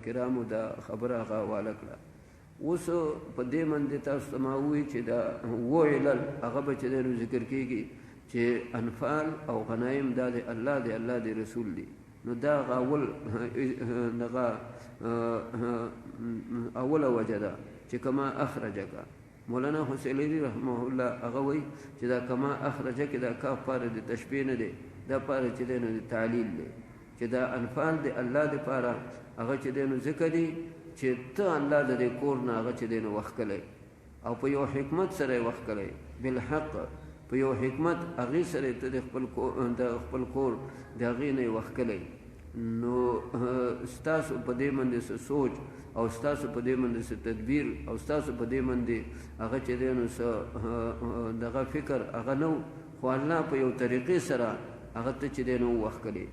کرامو دا خبره هغه حواله کړه. اوس په دې باندې تاسو ته ما ووایي چې دا اووه علل هغه به چې دی نو ذکر کېږي چې انفال او غنایم دا د الله دی، الله دی رسول دی. نو دا هغه اوله وجه ده چې کما اخرجک. مولانا حسین علی رحمه الله هغه وایي چې دا کما اخرجک دا کاف پاره د تشبیه نه دی، دا پاره چې دی نو د تعلیل دی، چې دا انفال د الله د پاره هغه چې دی نو ذکر دی چې ته الله د دې کور نه هغه چې دی نو وښکلی او په یو حکمت سره یې وښکلی، بالحق په یو حکمت هغې سره ته د خپل کور د هغې نه یې وښکلی. نو ستاسو په دې باندې څه سوچ او ستاسو په دې باندې څه تدبیر او ستاسو په دې باندې هغه چې دی نو څه دغه فکر هغه نه و، خو الله په یو طریقې سره هغه ته چې دی نو ووښکلی.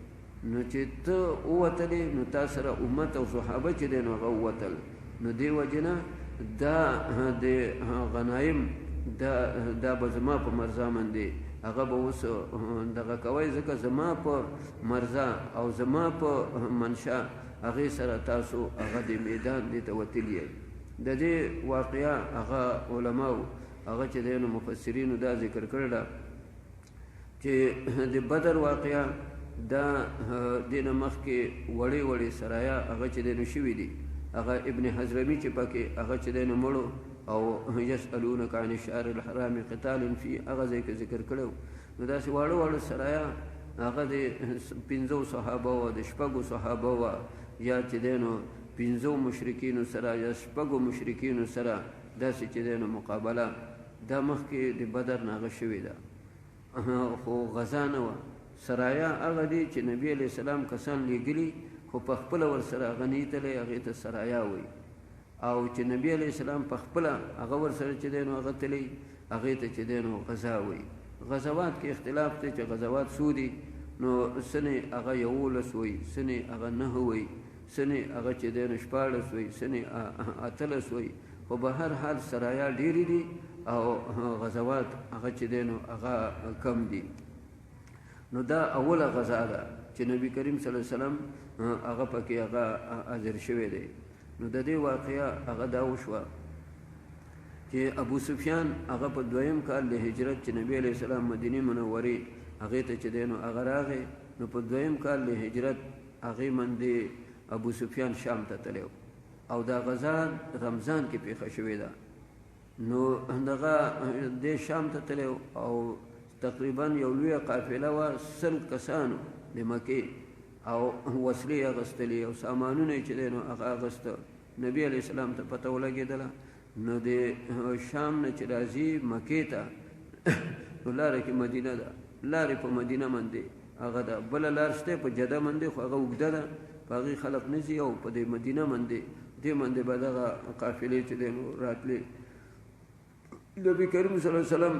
نو چې ته ووتلې نو تا سره امت او صحابه چې دی نو هغه ووتل. نو دې وجې نه دا د غنایم دا به زما په مرزا باندې هغه به اوس دغه کوئ، ځکه زما په مرزا او زما په منشا هغې سره تاسو هغه د میدان دې ته وتلي یئ. د دې واقعه هغه علماو هغه چې دی نو مفسرینو دا ذکر کړې ده چې د بدر واقعه دا دې نه مخکې وړې وړې سرایا هغه چې دی نو شوي دي. هغه ابن حضرمي چې پکې هغه چې دی نو مړو او یسألونک عن الشهر الحرام قتال فی هغه ځای کې ذکر کړی و. نو داسې واړه واړه سرایا هغه د 5 صحابه وه، د 6 صحابه وه، یا چې دی نو 5 مشرکینو سره یا 6 مشرکینو سره داسې چې دی نو مقابله دا مخکې د بدر نه هغه شوې ده، خو غزا نه وه. سرایا هغه دی چې نبی علیه السلام کسان لیږلي خو په خپله ورسره هغه نیتلی، هغې ته سرایا وایي. او چې نبی علیه السلام په خپله هغه ورسره چې دی نو هغه تلی، هغې ته چې دی نو غزا وایي. غزوات کې اختلاف دی چې غزوات څو دي، نو سنې هغه 11 وایي، سنې هغه 9 وایي، سنې هغه چې دی نو 14 وایي، سنې 18 وایي، خو به هر حال سرایا ډېرې دي او غزوات هغه چې دی نو هغه کم دي. نو دا اوله غزا ده چې نبی کریم صلی الله علیه وسلم هغه پکې هغه حاضر شوی دی. نو د دې واقعه هغه دا وشوه چې ابو سفیان هغه په 2م کال د هجرت چې نبی علیه السلام مدینې منورې هغې ته چې دی نو هغه راغی. نو په 2م کال د هجرت هغې باندې ابو سفیان شام ته تلی او دا غزا رمضان کې پیښه شوې ده. نو دغه دې شام ته تلی او تقریبا یو لویه قافله وه، 100 کسانو د مکې او وسلې اغستلې او سامانونه چې دی نو هغه اغسته. نبی علیه السلام ته پته ولګېدله. نو د شام نه چې راځي مکې ته نو لاره کې مدینه ده، لارې په مدینه باندې هغه ده، بله لار شته په جده باندې خو هغه اوږده ده، په هغې خلق نه ځي او په دې مدینه باندې دې باندې به دغه قافلې چې دی نو راتلې. نبي کریم صلی الله علیه وسلم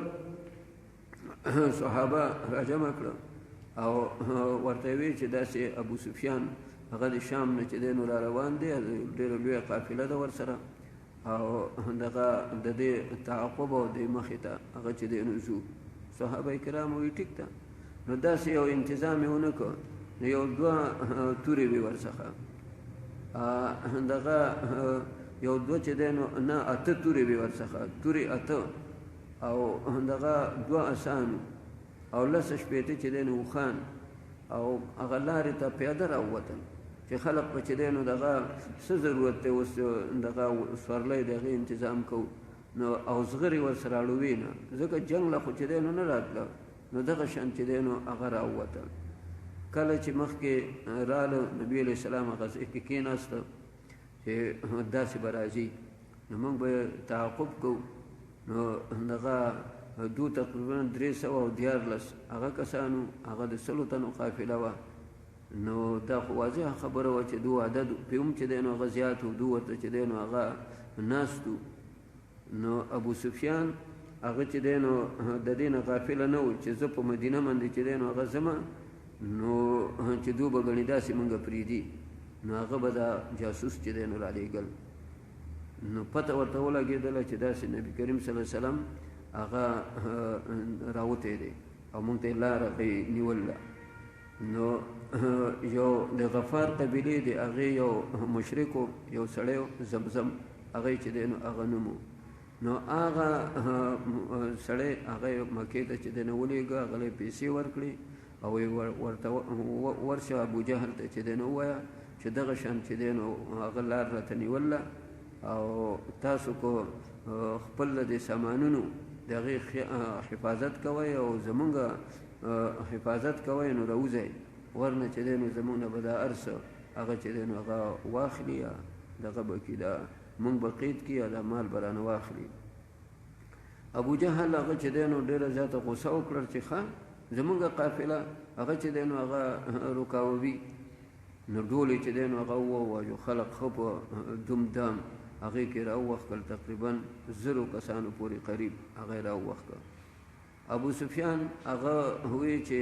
صحابه راجمع کړه او ورته وی چې داسې ابو سفیان هغه د شام نه چې دی نو را روان دی، ډېره لویه قافله ده ورسره او دغه د دې تعقب او د مخې ته هغه چې دی نو ځو. صحابه کرام وایي ټیک ده. نو داسې یو انتظام یې ونه کړ، نو یو 2 تورې وې ورڅخه، دغه یو 2 چې دی نو نه 8 تورې وې ورڅخه، تورې 8 او دغه 2 اسانو او 10 چې دی نو وخان او هغه لارې ته پیاده راووتل چې خلق په چې دی نو دغه څه ضرورت دی اوس دغه سورلی د هغې انتظام کوو. نو او زغرې ورسره اړوي نه، ځکه جنګ له خو چې دی نو نه راتله. نو دغه شان چې دی نو هغه راووتل. کله چې مخکې راله نبي علیه السلام هغه ځای کې کېناسته چې داسې به راځي نو موږ به تعقب کوو. نو دغه دو تقریبا 314 هغه کسانو، هغه د 100 تنو قافله وه. نو دا خو واضحه خبره وه چې 2 عدد پې هم چې دی نو هغه زیات و، 2 ورته چې دی نو هغه ناستو. نو ابو سفیان هغه چې دی نو د دې نه غافله نه و چې زه په مدینه باندې چې دی نو هغه ځمه، نو چې 2 به ګڼي داسې مونږ پرېږدي، نو هغه به دا جاسوس چې دی نو رالیږل. نو پته ورته ولګېدله چې داسې نبي کریم صلی الله علیه وسلم هغه راوتی دی او مونږ ته یې لاره نیوله. نو یو د غفار قبیلې د هغې یو مشرکو یو سړی زمزم هغه چې دی نو هغه نوم نو هغه سړی هغه مکې ته چې دی نو ولېږه هغه له پیسې ورکړي او ورته ورشه ابوجهل ته چې دی نو ووایه چې دغه شان چې دی نو هغه لار راته نیوله او تاسو کو خپل د سامانونو د هغې حفاظت کوئ او زمونږ حفاظت کوئ نو راوځئ ورنه چې دی نو زمونږ نه به دا هر څه هغه چې دی نو هغه واخلي یا دغه به کي دا مونږ به قید کړي یا دا مال به رانه واخلي ابوجهل هغه چې دی نو ډېره زیاته غوسه وکړل چې ښه زمونږ قافله هغه چې دی نو هغه رکاووي نو ډولې چې دی نو هغه ووایو خلق ښه په دم دام هغې کې راووښکل تقریبا 1000 کسانو پورې قریب هغه یې راووښکه ابو سفیان هغه وی چې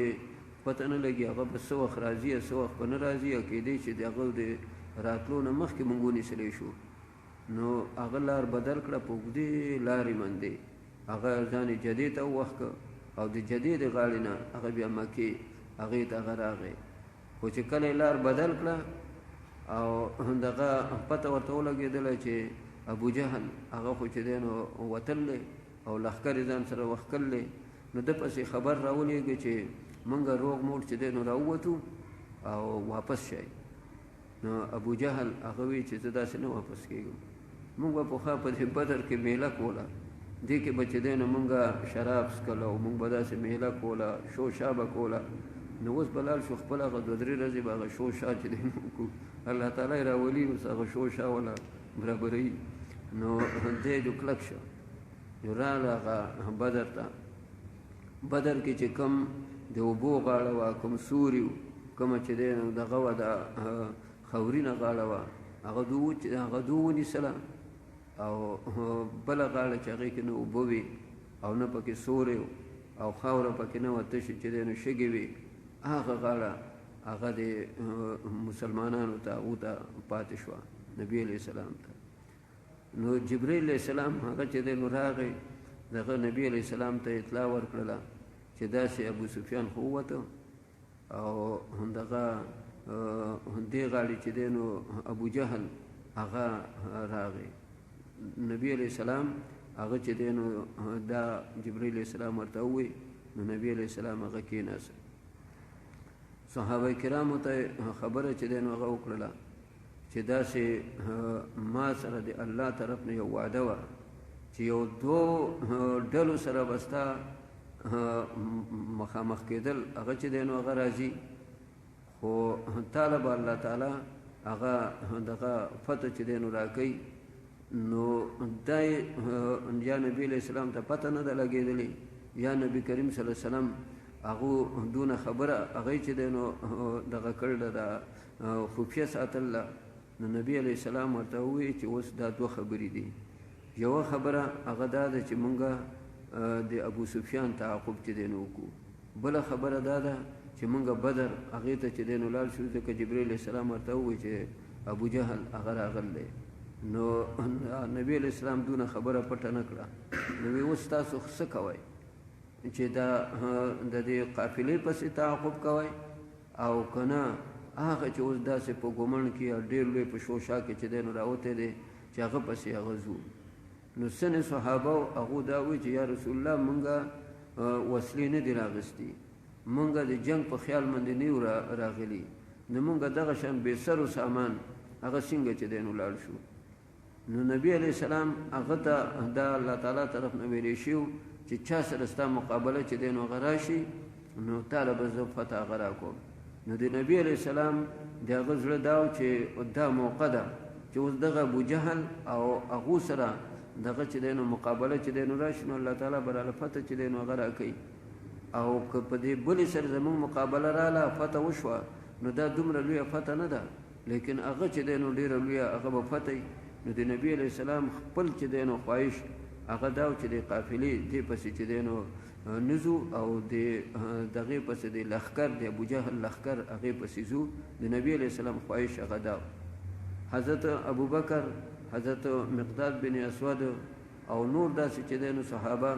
پته نه لګي هغه به څه وخت راځي څه وخت به نه راځي او کېدی چې د هغه د راتلو نه مخکې موږ ونیسلی شو نو هغه لار بدل کړه په اوږدې لارې باندې هغه ځان یې جدې ته ووښکه او د جدې د غاړې نه هغه بیا مکې هغې ته هغه راغی خو چې کله لار بدل کړه او دغه پته ورته ولګېدله چې ابوجهل هغه خو چې دی نو وتلی او لښکر یې ځان سره وښکلی نو ده پسې خبر راولېږه چې موږ روغ موړ چې دی نو راووتو او واپس شئ نو ابوجهل هغه وی چې زه داسې نه واپس کېږم موږ به پخوا په دې بدر کې میله کوله دې کې به چې دی نو موږ شراب څکل او موږ به داسې میله کوله شوشا به کوله نو اوس به لاړ شو خپل هغه 2-3 ورځې به هغه شوشا چې دی وکړو الله تعالی یې راولي اوس هغه شوشا وله برابروي نو دی جو کلک شو نو راغله هغه بدر ته بدر کې چې کوم د اوبو غاړه وه کوم سوري و کومه چې دی نو دغه وه د خورینه غاړه وه هغه دو ونیسله او بله غاړه چې هغې کې نه اوبه وي او نه پکې سوری او خاوره پکې نه وه تشې چې دی نو شګې وي هغه غاړه هغه د مسلمانانو ته هغو ته پاتې شوه نبي علیه السلام ته نو جبریل علیه السلام هغه چې دی نو راغی دغه نبي علیه السلام ته اطلاع ورکړله چې داسې ابو سفیان خو ووته او دغه دې غاړې چې دی نو ابوجهل هغه راغی نبي علیه السلام هغه چې دی نو دا جبریل علیه السلام ورته ووی نو نبي علیه السلام هغه کېناست صحابه کرامو ته خبره چې دی نو هغه وکړله چې داسې ما سره د الله طرف نه یو وعده وه چې یو 2 ډلو سره به ستا مخامخ کېدل هغه چې دی نو هغه راځي خو طالب الله تعالی هغه دغه فتح چې دی نو راکوي نو دا یا نبی علیه السلام ته پته نه ده لګېدلې یا نبی کریم صلی الله علیه وسلم هغو دونه خبره هغې چې دی نو دغه کړله دا خفیه ساتله نو نبی علیه السلام ورته ووایي چې اوس دا 2 خبرې دي یوه خبره هغه دا ده چې مونږ د ابو سفیان تعاقب چې دی نو وکړو بله خبره دا ده چې مونږ بدر هغې ته چې دی نو لاړ شو ځکه جبریل علیه السلام ورته ووایي چې ابوجهل هغه راغلی نو نبی علیه السلام دونه خبره پټه نه کړه نو وی اوس تاسو څه کوئ چې دا د دې قافلې پسې تعاقب کوئ او که نه هغه چې اوس داسې په ګمن کې ډېر لوی په شوشا کې چې دی نو راوتی دی چې هغه پسې هغه ځو نو ځینې صحابه هغو دا وایي چې یا رسول الله مونږ وسلې نه دي راغستي مونږ د جنگ په خیال باندې نه یو راغلي نو مونږ دغه شان بې سر و سامان هغه څنګه چې دی نو لاړ شو نو نبی علیه السلام هغه ته دا الله تعالی طرف نه ویلی شوي چې چا سره ستا مقابله چې دی نو هغه راشي نو تاله به زه فتح هغه راکوم نو د نبی علیه السلام د هغه زړه دا و چې دا موقع ده چې اوس دغه ابوجهل او هغو سره دغه چې دی نو مقابله چې دی نو راشي نو الله تعالی به راله فتح چې دی نو هغه راکوي او که په دې بلې سره زموږ مقابله راله فتح وشوه نو دا دومره لویه فتح نه ده لیکن هغه چې دی نو ډېره لویه هغه به فتح نو د نبی علیه السلام خپل چې دی نو خواهش هغه دا و چې د قافلې دې پسې چې دی نو نزو او د دغې پسې د لښکر د ابوجهل لښکر هغې پسې ځو د نبی علیه السلام خواهش هغه دا حضرت ابوبکر حضرت مقداد بن اسود او نور داسې چې دی نو صحابه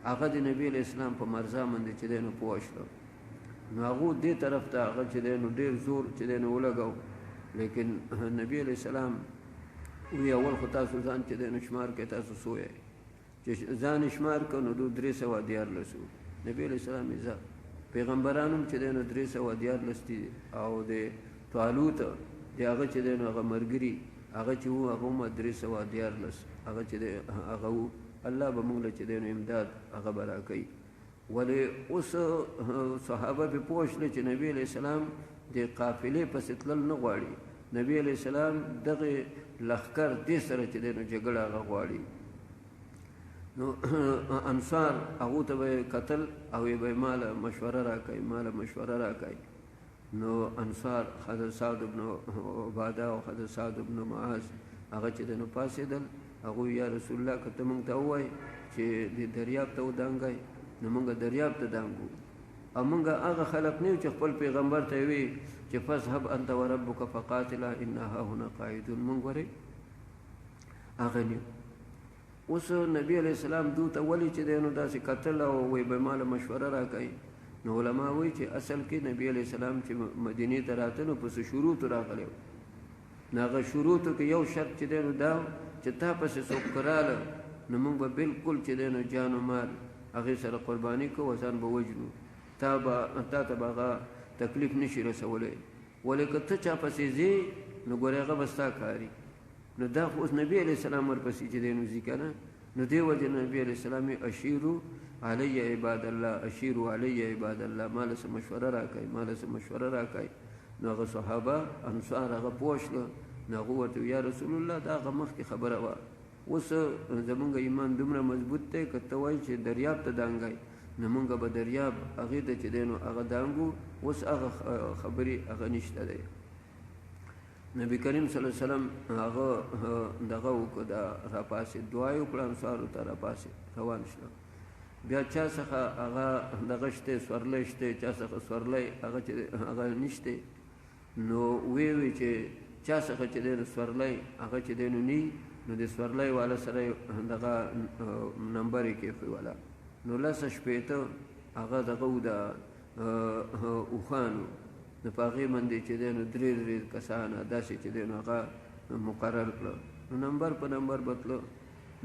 هغه د نبی علیه السلام په مرزا باندې چې دی نو پوه شول نو هغه دې طرف ته هغه چې دی نو ډېر زور چې دی نو ولګاو لیکن نبی علیہ السلام وی اول خو تاسو ځان چې دی نو شمار کې تاسو سوی چې ځان شمار کړو نو 314 نبی علیہ السلام یې پیغمبرانو چې دی نو 314 دي او د طالوت دی هغه چې دی نو هغه مرګري هغه چې وو هغه 314 هغه چې دی هغه الله به موږ چې دی نو امداد هغه برا کوي ولې اوس صحابه په پوښتنه چې نبی علیہ السلام د قافلې پسې تلل نه غواړي نبی علیہ السلام دغه لخر دې سره چې دی نو جګړه هغه غواړي نو انصار هغه ته قتل او به مال مشوره راکړي نو انصار حضرت سعد بن عباده او حضرت سعد بن معاذ هغه چې نو پاسېدل هغه یا رسول الله کته مونږ ته وای چې د دریاب ته ودانګای نو مونږ دریاب ته دانګو او مونږ هغه خلق نه چې خپل پیغمبر ته وی چې فذهب انت وربك فقاتلا انها هنا قاعدون مونږ ورې هغه نه اوس نبی علیہ السلام دوته ولی چې دینو داسې قتل او وی به مال مشوره راکړي نو علما وایي چې اصل کې نبی علیہ السلام چې مدینه ته راته نو پس شروط راغلی ناغه شروط کې یو شرط چې دینو دا چې تا پس څوک کراله نو موږ به بالکل چې دینو جان او مال هغه سره قرباني کو وسان به وجنو تا ته به تکلیف نشي رسولای ولیکن ته چا پسې زی نو ګورېغه بستا کاری نو دا اوس نبی علیہ السلام ورپسې چې دینو ذکر نو دی وجه نبی علیہ السلام اشیرو علی عباد الله اشیرو علی عباد الله مال سره مشوره راکای نو هغه صحابه انصار هغه پوښتنه نو هغه یا رسول الله دا هغه مخکې خبره وه اوس زمونږ ایمان دومره مضبوط دی که ته وایي چې دریاب ته دانګای نو مونږ به دریاب هغې ته چې دی نو هغه دانګو اوس هغه خبرې هغه نشته دی نبی کریم صلی الله علیه وسلم هغه دغه وکړه دا راپاسې دعا یې وکړه انصارو ته راپاسې روان شو بیا چا څخه هغه دغه شته سورلی شته چا څخه سورلی هغه چې هغه نشته نو وی چې چا څخه چې دی سورلی هغه چې دی نو د سورلی والا سره دغه نمبر یې کېښوی والا نو 160 هغه دغه و د اوښانو نو په هغې باندې چې دی نو 3 کسانه داسې چې دی نو هغه مقرر کړه نو نمبر په نمبر بتلو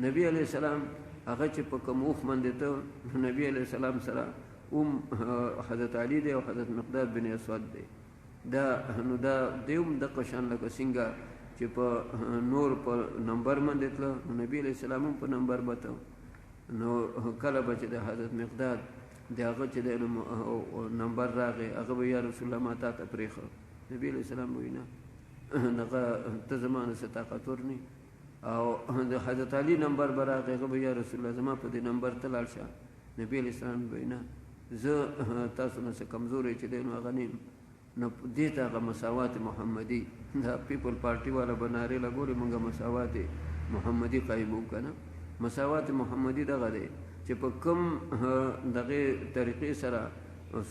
نبی علیہ السلام هغه چې په کوم اوښ باندې ته نبی علیہ السلام سره حضرت علی دی او حضرت مقداد بن اسود دی دا نو دا دیوم دغه شان لکه څنګه چې په نور په نمبر باندې تله نبی علیہ السلام په نمبر بته نو کله به چې د حضرت مقداد د هغه چې د نمبر راغی هغه به یا رسول الله ما تا ته پرېښه نبی علیہ السلام وایي نه هغه ته زما نه څه طاقت ورنی او د حضرت علی نمبر به راغی هغه به یا رسول الله زما په دې نمبر ته لاړ شه نبی علیہ السلام وایي نه زه تاسو نه څه کمزوری چې دی نو هغه نیم نو دې ته هغه مساوات محمدي دا پیپل پارټي والا به نارې لګولې مونږ مساوات محمدي قایم وکړو که نه مساوات محمدي دغه دی چې په کوم دغه طریقې سره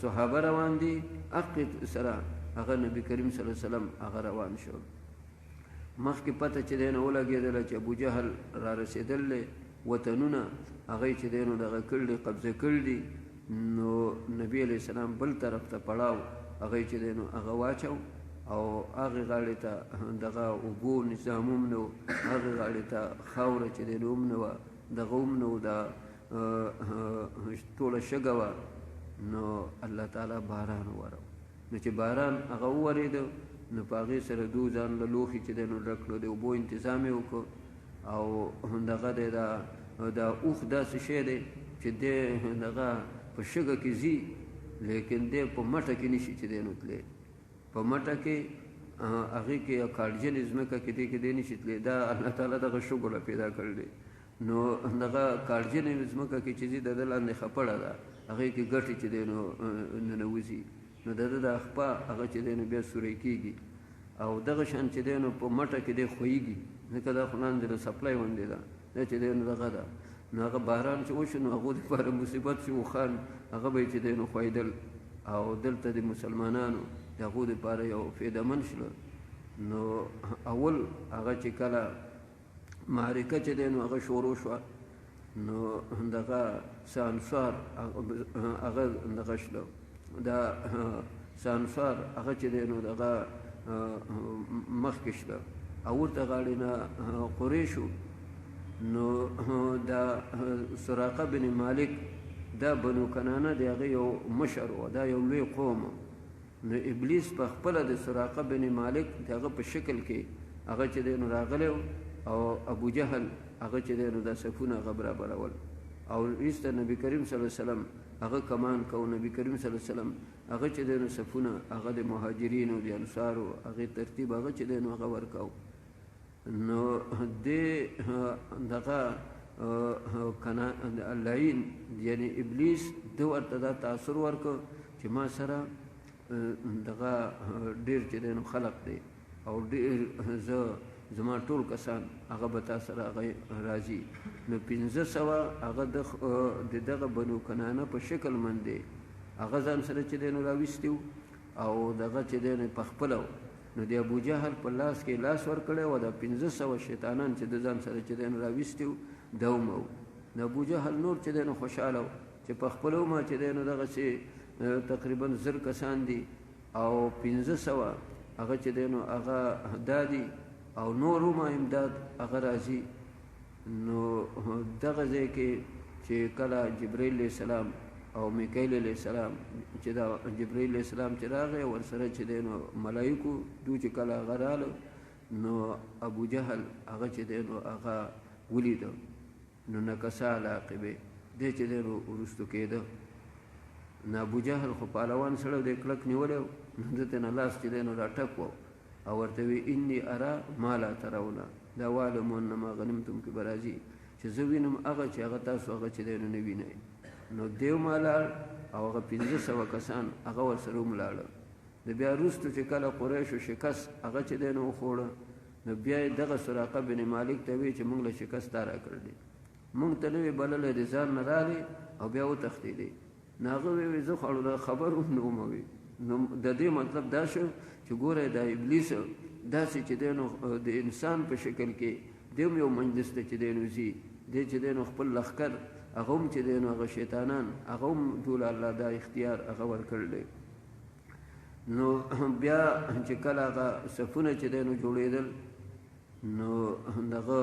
صحابه روان دي هغې سره هغه نبی کریم صلی الله علیه وسلم هغه روان شو مخکې پته چې دی نو ولګېدله چې ابو جهل را رسېدل دی وطنونه هغه چې دی نو دغه کړ دی قبضه کړ دي نو نبی علیہ السلام بل طرف ته پړاو هغه چې دی نو هغه واچو او هغې غاړې ته دغه اوبو نظام هم نه و هغې غاړې ته خاوره چې دی نو هم نه وه دغه هم نه و دا ټوله شګه وه نو الله تعالی باران ورو نو چې باران هغه وورېده نو په هغې سره دو ځان له لوښي چې دی نو ډک کړو د اوبو انتظام یې وکړو او دغه دی دا اوښ داسې شی دی چې دی دغه په شګه کې ځي لیکن دی په مټه کې نشي چې دی نو تللی په مټه کې هغې کې کاړجنې ځمکه کې دی کې دی نشي تللی دا الله تعالی دغه شګوله پیدا کړی دی نو دغه کاړجنې ځمکه کې چې ځي د ده لاندې خپړه ده هغې کې ګټې چې دی نو ننوځي نو د ده د خپه هغه چې دی نو بیا سوری کېږي او دغه شان چې دی نو په مټه کې دی خویږي ځکه دا خو لاندې د سپلای غوندې ده دا چې دی نو دغه ده نو هغه باران چې وشو نو هغو دپاره مصیبت شو وخان هغه به یې چې دی نو خویدل او دلته د مسلمانانو د هغو دپاره یو فایدهمند شله نو اول هغه چې کله معرکه چې دی نو هغه شروع شوه نو دغه څه انصار هغه دغه شله دا سانسار هغه چې دی نو دغه مخکې شته او ورته غاړې نه قریشو نو دا سراقه بن مالک دا بنو کنانه د هغه یو مشر و دا یو لوی قوم نو ابلیس په خپله د سراقه بن مالک د هغه په شکل کې هغه چې دی نو راغلی او ابو جهل هغه چې دی نو دا صفونه هغه برابرول او وروسته نبي کریم صلی الله علیه وسلم هغه کمان کو نبی کریم صلی الله علیه وسلم هغه چې دی نو صفونه هغه د مهاجرینو د انصارو هغې ترتیب هغه چې دی نو هغه ورکاو نو دې دغه لعین یعنی ابلیس ده ورته دا تاثر ورکړ چې ما سره دغه ډېر چې دی نو خلق دی او ډېر زما ټول کسان هغه به تا سره هغه راځي نو 1500 هغه د دغه بنو کنانه په شکل من دی هغه ځان سره چې دی نو راویستی او دغه چې دی نو په خپله نو د ابو جهل په لاس کې لاس ورکړی و د 1500 شیطانان چې د ځان سره چې دی نو راویستی دا ومو د ابو جهل نور چې دی نو خوشحاله و چې په خپله ما چې دی نو دغسې تقریبا 1000 کسان دي او 1500 هغه چې دی نو هغه دا دي او نور هم امداد هغه راځي نو دغه ځای کې چې کله جبرائیل علیه السلام او میکائیل علیه السلام چې دا جبرائیل علیه السلام چې راغی ورسره چې دی نو ملایکو دو چې کله هغه راغله نو ابو جهل هغه چې دی نو هغه ولیده نو نکسه علی عقبې دی چې دی نو وروستو کېده نو ابو جهل خو پهلوان سړی دی کلک نیولی و نو ده ته نه لاس چې دی نو راټک و او ورته وی انی ارا ما لا ترونه دا واعلموا انما غنمتم کې به راځي چې زه وینم هغه چې هغه تاسو هغه چې دی نو نه وینئ نو دیو ما لاړ او هغه 1500 کسان هغه ورسره هم لاړل د بیا وروستو چې کله قریشو شکست هغه چې دی نو وخوړه نو بیا یې دغه سراقه بن مالک ته وی چې موږ له شکست تا راکړ دی موږ ته نه وی بللی د ځان نه راغلی او بیا وتښتېدی نو هغه وی زه خو خبر هم نه وم وی نو د دې مطلب دا شو چې ګوره دا ابلیس داسې چې دی نو د انسان په شکل کې دی هم یو مجلس ته چې دی نو ځي دی چې دی نو خپل لښکر هغه هم چې دی نو هغه شیطانان هغه هم ټول الله دا اختیار هغه ورکړی دی نو بیا چې کله هغه صفونه چې دی نو جوړېدل نو دغه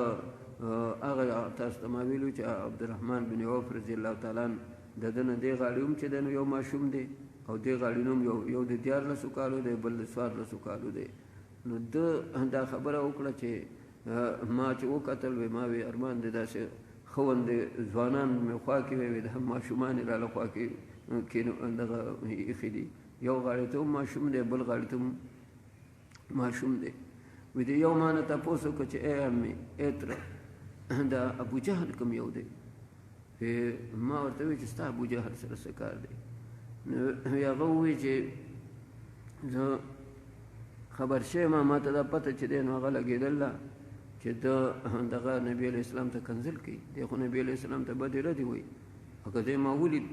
هغه تاسو ته ما ویلو چې عبدالرحمن بن عوف رضی الله تعالی عنه د ده نه دې غاړې هم چې دی نو یو ماشوم دی او دې غاړې نوم یو د 14 کالو دی بل د 14 کالو دی نو ده دا خبره وکړه چې ما چې وکتل وی ما وی ارمان دی داسې خوندې ځوانان مې خوا کې وی د ماشومان یې راله خوا کې دغه ایښي دي یو غاړې ته هم ماشوم دی بل غاړې ته هم ماشوم دی وی د یو ما نه تپوس وکړه چې ای امې ای تره دا ابو جهل کوم یو دی ما ورته وی چې ستا ابو جهل سره څه کار دی نو هغه ووایي چې زه خبر شوی ما ته دا پته چې دی نو هغه لګېدله چې ده دغه نبي علیه السلام ته کنځل کوي دی خو نبي علیه السلام ته بدې ردې وایي او که دی ما ولید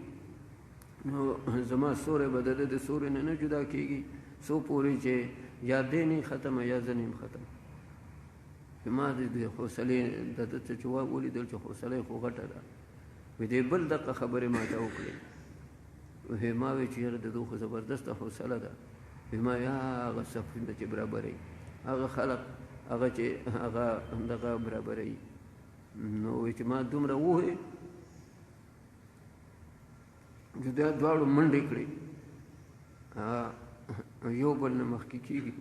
نو زما سوری به د ده د سوري نه نه جدا کېږي څو پورې چې یا دی نه ختمه یا زه نه یم ختم ما د حوصلې د ده ته چې ولیدل چې حوصله یې خو غټه ده وی دی بل دقه خبرې ما ته وکړې ما وی چې یاره د دو خو زبردسته حوصله ده ما یا هغه صفونه چې برابروي هغه خلق هغه چې هغه دغه برابروي نو وی چې ما دومره ووایې چې دا دواړو منډې کړې یو بل نه مخکې کېږي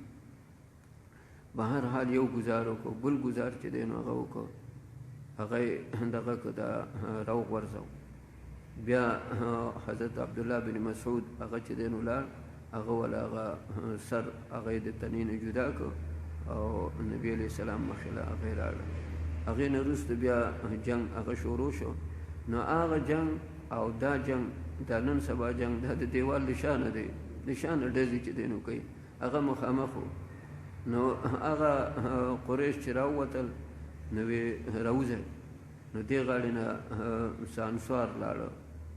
بهر حال یو ګزار وکړو بل ګزار چې دی نو هغه وکړو هغه یې دغه که دا روغ ورځو بیا حضرت عبدالله بن مسعود هغه چې دی نو لاړ هغه ولا هغه سر هغه یې د تنې نه جدا کړ او نبي علیه السلام مخې له هغې راړه هغې نه وروسته بیا جنګ هغه شروع شو نو هغه جنګ او دا جنګ دا نن سبا جنګ دا د دیوال د شانه دی د شانه ډزې چې دی نو کوي هغه مخامخ و نو هغه قریش چې راووتل نو وی راوځئ نو دې غاړې نه سانسوار لاړه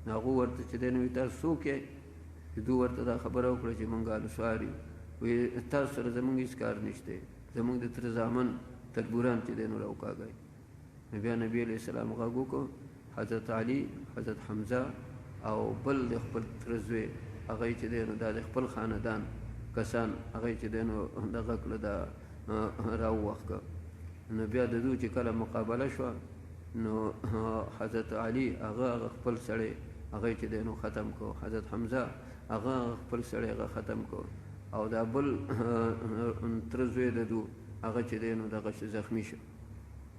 نو هغه ورته چې دی نو وي تاسو څوک یې دو ورته دا خبره وکړه چې موږ انصار یو وی تاسو سره زموږ هېڅ کار نشته زموږ د تره زامن تربوران چې دی نو راوکاږئ نو بیا نبي علیه السلام غږ وکړو حضرت علي حضرت حمزه او بل د خپل تره زوی هغه چې دی نو دا د خپل خاندان کسان هغه چې دی نو دغه کړه دا راووښکه. نو بیا د دوی چې کله مقابله شوه نو حضرت علي هغه خپل سړی هغه چې دی نو ختم کو، حضرت حمزه هغه خپل سړی هغه ختم کو، او دا بل تر زوی د دوی هغه چې دی نو دغه زخمی شو.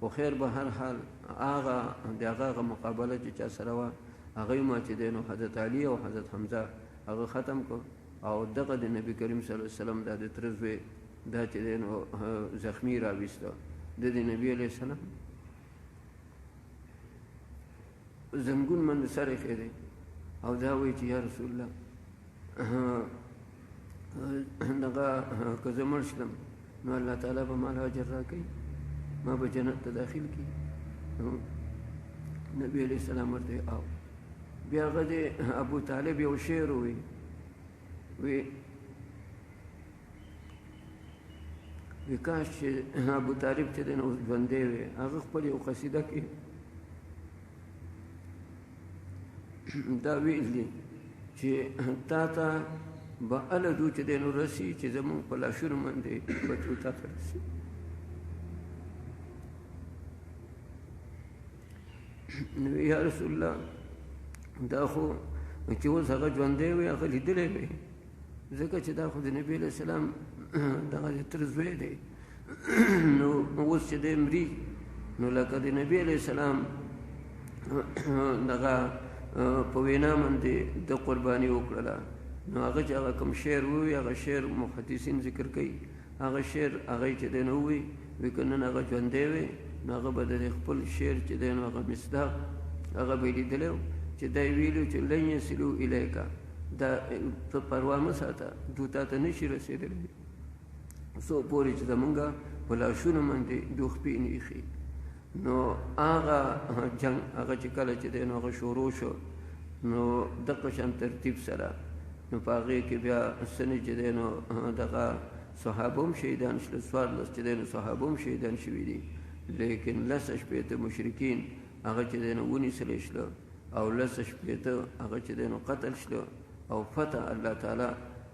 خو خیر به هر حال هغه مقابله چې چا سره وه هغه ما چې دی نو حضرت علي او حضرت حمزه هغه ختم کو، او دغه د نبی کریم صلی الله علیه وسلم دا د تر زوی دا چې دی نو زخمی راویسته. د نبی علیه السلام زنګون من سر ایښی دی او دا وایي چې یا رسول الله دغه که زه مړ شلم نو الله تعالی به ما له اجر راکوي، ما به جنت ته داخل کړي. نبی علیه السلام ورته او بیا هغه د ابو طالب یو شعر وی کاش چې ابو طالب چې دی نو ژوندی وی، هغه خپل یو قصیده کې دا ویل دي چې تا ته به هله دو چې دی نو رسي چې زمونږ په لاشونو باندې بچو تا ته رسي. نو یا رسول الله دا خو چې اوس هغه ژوندی وی هغه لیدلی وی، ځکه چې دا خو د نبي علیه السلام دغه د تر زوی دی. نو اوس چې دی مري نو لکه د نبي علیه السلام دغه په وینا باندې د قرباني وکړله، نو هغه چې هغه کوم شعر ووایي هغه شعر محدثین ذکر کوي، هغه شعر هغه چې دی نو ووایي وایي که نن هغه ژوندی وی نو هغه به د خپل شعر چې دی نو هغه مصداق هغه به یې لیدلی چې دا یې ویلي چې لن یصلو الیکه، دا ته پروا مه ساته، دوی تا ته نشي رسېدلی څو پورې چې زمونږ په لاشونو باندې دوخپې نه ایښي. نو هغه جنګ هغه چې کله چې دی نو هغه شروع شو نو دغه شان ترتیب سره نو په هغې کې بیا څنې چې دی نو دغه صحابه هم شهیدان شول، 14 چې دی نو صحابه هم شهیدان شوي دي، لیکن 15 مشرکین هغه چې دی نو ونیسلی شله، او 15 هغه چې دی نو قتل شله، او فتح الله تعالی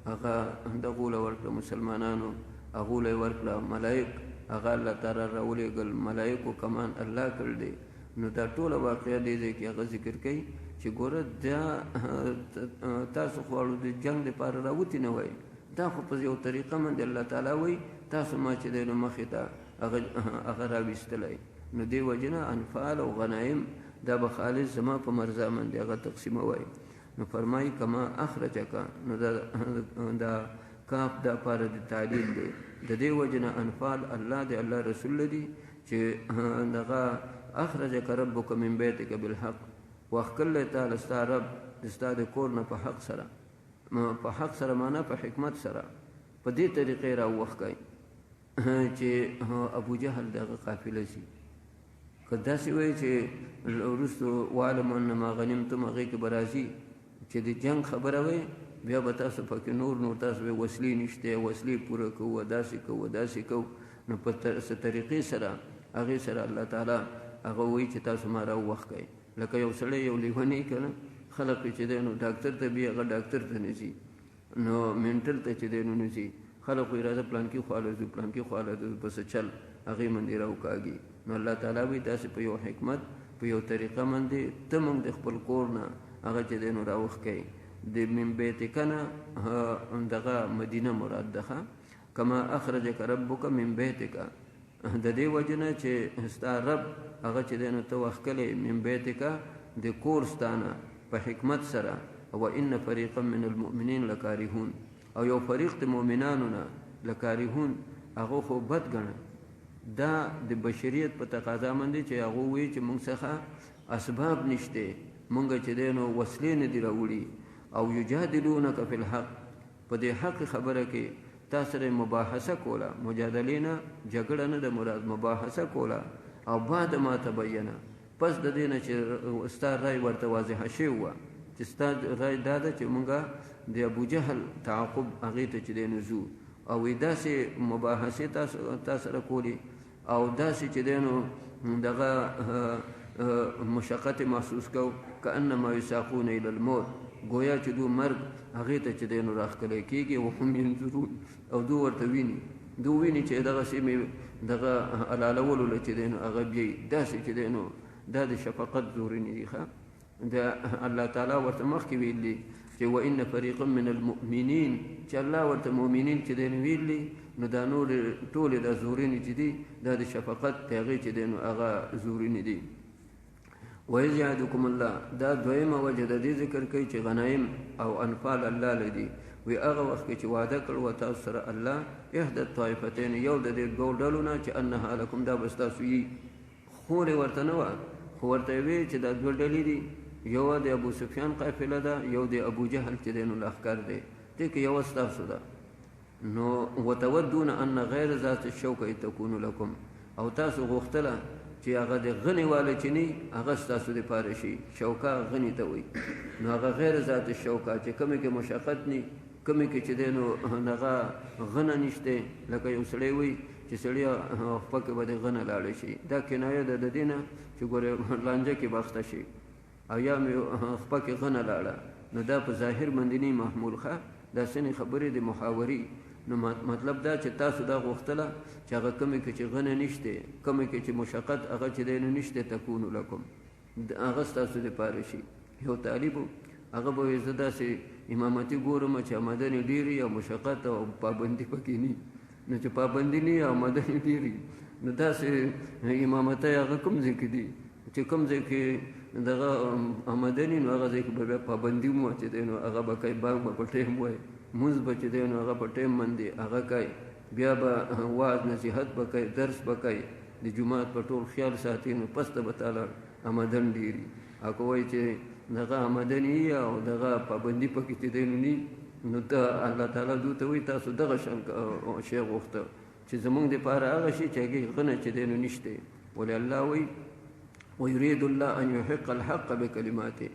هغه دغو له ورکړه مسلمانانو، هغو له یې ورکړه ملایک، هغه الله تعالی راولېږل ملایکو کمان الله کړ دی. نو دا ټوله واقعه دې ځای کې هغه ذکر کوي چې ګوره دا تاسو خو اړو د جنګ دپاره راوتي نه وایي، دا خو په یو طریقه باندې الله تعالی وایي تاسو ما چې دی نو مخې ته هغه راویستلی. نو دې وجې نه انفال او غنایم دا به خالص زما په مرزا باندې هغه تقسیموئ. نو فرمایي کما اخرجکه، نو دا کاف دا پاره د تعلیل دی، د دې وجې نه انفال الله دی الله رسول دی چې دغه اخرجک ربک من بیتک بالحق، واخکلی تعالی ستا رب د ستا د کور نه په حق سره، په حق سره معنا په حکمت سره، په دې طریقې راووښکی چې ابو جهل دغه قافله سي. که داسې وایي چې وروستو واعلموا انما غنمتم هغې کې به راځي چې د جنګ خبره وایي بیا به تاسو پکې نور تاسو به وسلې نشته، وسلې پوره کوو، داسې کوو داسې کوو. نو په څه طریقې سره هغې سره الله تعالی هغه وایي چې تاسو ما راووښکئ. لکه یو سړی یو لیونی که نه خلق چې دی نو ډاکټر ته بي هغه ډاکټر ته نه ځي، نو منټل ته چې دی نو نه ځي، خلق وایي راځه پلانکي خواله ځو پلانکي خواله ځو، پسې چل هغې باندې راوکاږي. نو الله تعالی وایي داسې په یو حکمت په یو طریقه باندې ته موږ د خپل کور نه هغه چې دی نو راوښکئ. د من بیتک نه دغه مدینه مراد ده، کما اخرجک ربک من بیتک، د دې وجه نه چې ستا رب هغه چې دی نو ته وښکلی من بیتک د کور ستانه په حکمت سره. و ان فریقا من المؤمنین لکارهون، او یو فریق د مؤمنانو نه لکارهون هغه خو بد ګڼه. دا د بشریت په تقاضا باندې چې هغه وایي چې موږ څخه اسباب نشته، موږ چې دی نو وسلې نه دي راوړي، او یجادلونک فی الحق، په دې حق خبره کې تا سره مباحثه کوله، مجادلې نه جګړه نه د مراد، مباحثه کوله. او بعد ما تبینه، پس د دې نه چې ستا رای ورته واضحه شوې وه چې ستا رای دا ده چې مونږ د ابو جهل تعقب هغې ته چې دی نو ځو، او داسې مباحثې تا سره کولې، او داسې چې دی نو دغه مشقت محسوس کو کانما یساقون الی الموت گویا چې دو مرګ هغې ته چې دی نو راښکلی کېږي وهم ینظرون او دو ورته ویني چې دغه سیمې دغه حلالولو له چې دی نو هغه بیایي داسې چې دی نو دا د شفقت زورینې دي ښه دا الله تعالی ورته مخکې ویلي چې وان فریقا من المؤمنین چې الله ورته مؤمنین چې دی نو ویلي نو دا نور ټولې دا زورینې چې دي دا د شفقت د هغې چې دی نو هغه زورینې دي وإذ يعدكم الله دا دویمه وجه د دې ذکر کوي چې غنایم او انفال الله لدي وی هغه وخت کې چې وعده کړ و تاسو سره الله احدى الطائفتين یو د دې دوو ډلو نه چې انها لکم دا به ستاسو وي خو ورته نه وه خو ورته وی چې دا دوه ډلې دي یو د ابو سفیان قافله ده یو د ابو جهل چې دی نو لښکر دی دې کې یوه ستاسو ده نو وتودون ان غیر ذات الشوکه تکون لکم او تاسو غوښتله چې هغه د غنی والا چې نه هغه ستاسو دپاره شي شوکه غني ته وایي نو هغه غیر ذات الشوکه چې کومې کې مشقت نه کومې کې چې دی نو هغه غنه نشته لکه یو سړی وایي چې سړی پکې به د غنه لاړی شي دا کنایه ده د دې نه چې ګورې لانجه کې باخته شي او یا مې پکې غنه لاړه نو دا په ظاهر باندې محمول ښه دا ځینې خبرې د محاوري نو مطلب دا چې تاسو دا غوښتله چې هغه کومې کې چې غنه نشته کومې کې چې مشقت هغه چې دی نو نشته تکونو لکم هغه ستاسو دپاره شي یو طالب هغه به وایي زه داسې امامتي ګورم چې آمدنې ډېرې او مشقت او پابندي پکې نه نو چې پابندي نه او آمدنې ډېرې نو داسې امامتۍ هغه کوم ځای کې دي چې کوم ځای کې دغه آمدنې نو هغه ځای کې به بیا پابندي مو چې دی نو هغه به کوي باغ به په ټایم وایي مونځ به چې دی نو هغه په ټایم باندې هغه کوي بیا به واعظ نصیحت به کوي درس به کوي د جومات په ټول خیال ساتي نو پس ته به تعالی آمدن ډېري هغه وایي چې دغه آمدنې او دغه پابندي پکې چې دی نو ته الله تعالی دوی ته وایي تاسو دغه شان شی غوښته چې زمونږ دپاره هغه شي چې هغې غنه چې دی نو نشته ولې الله وایي ويريد الله ان يحق الحق بكلماته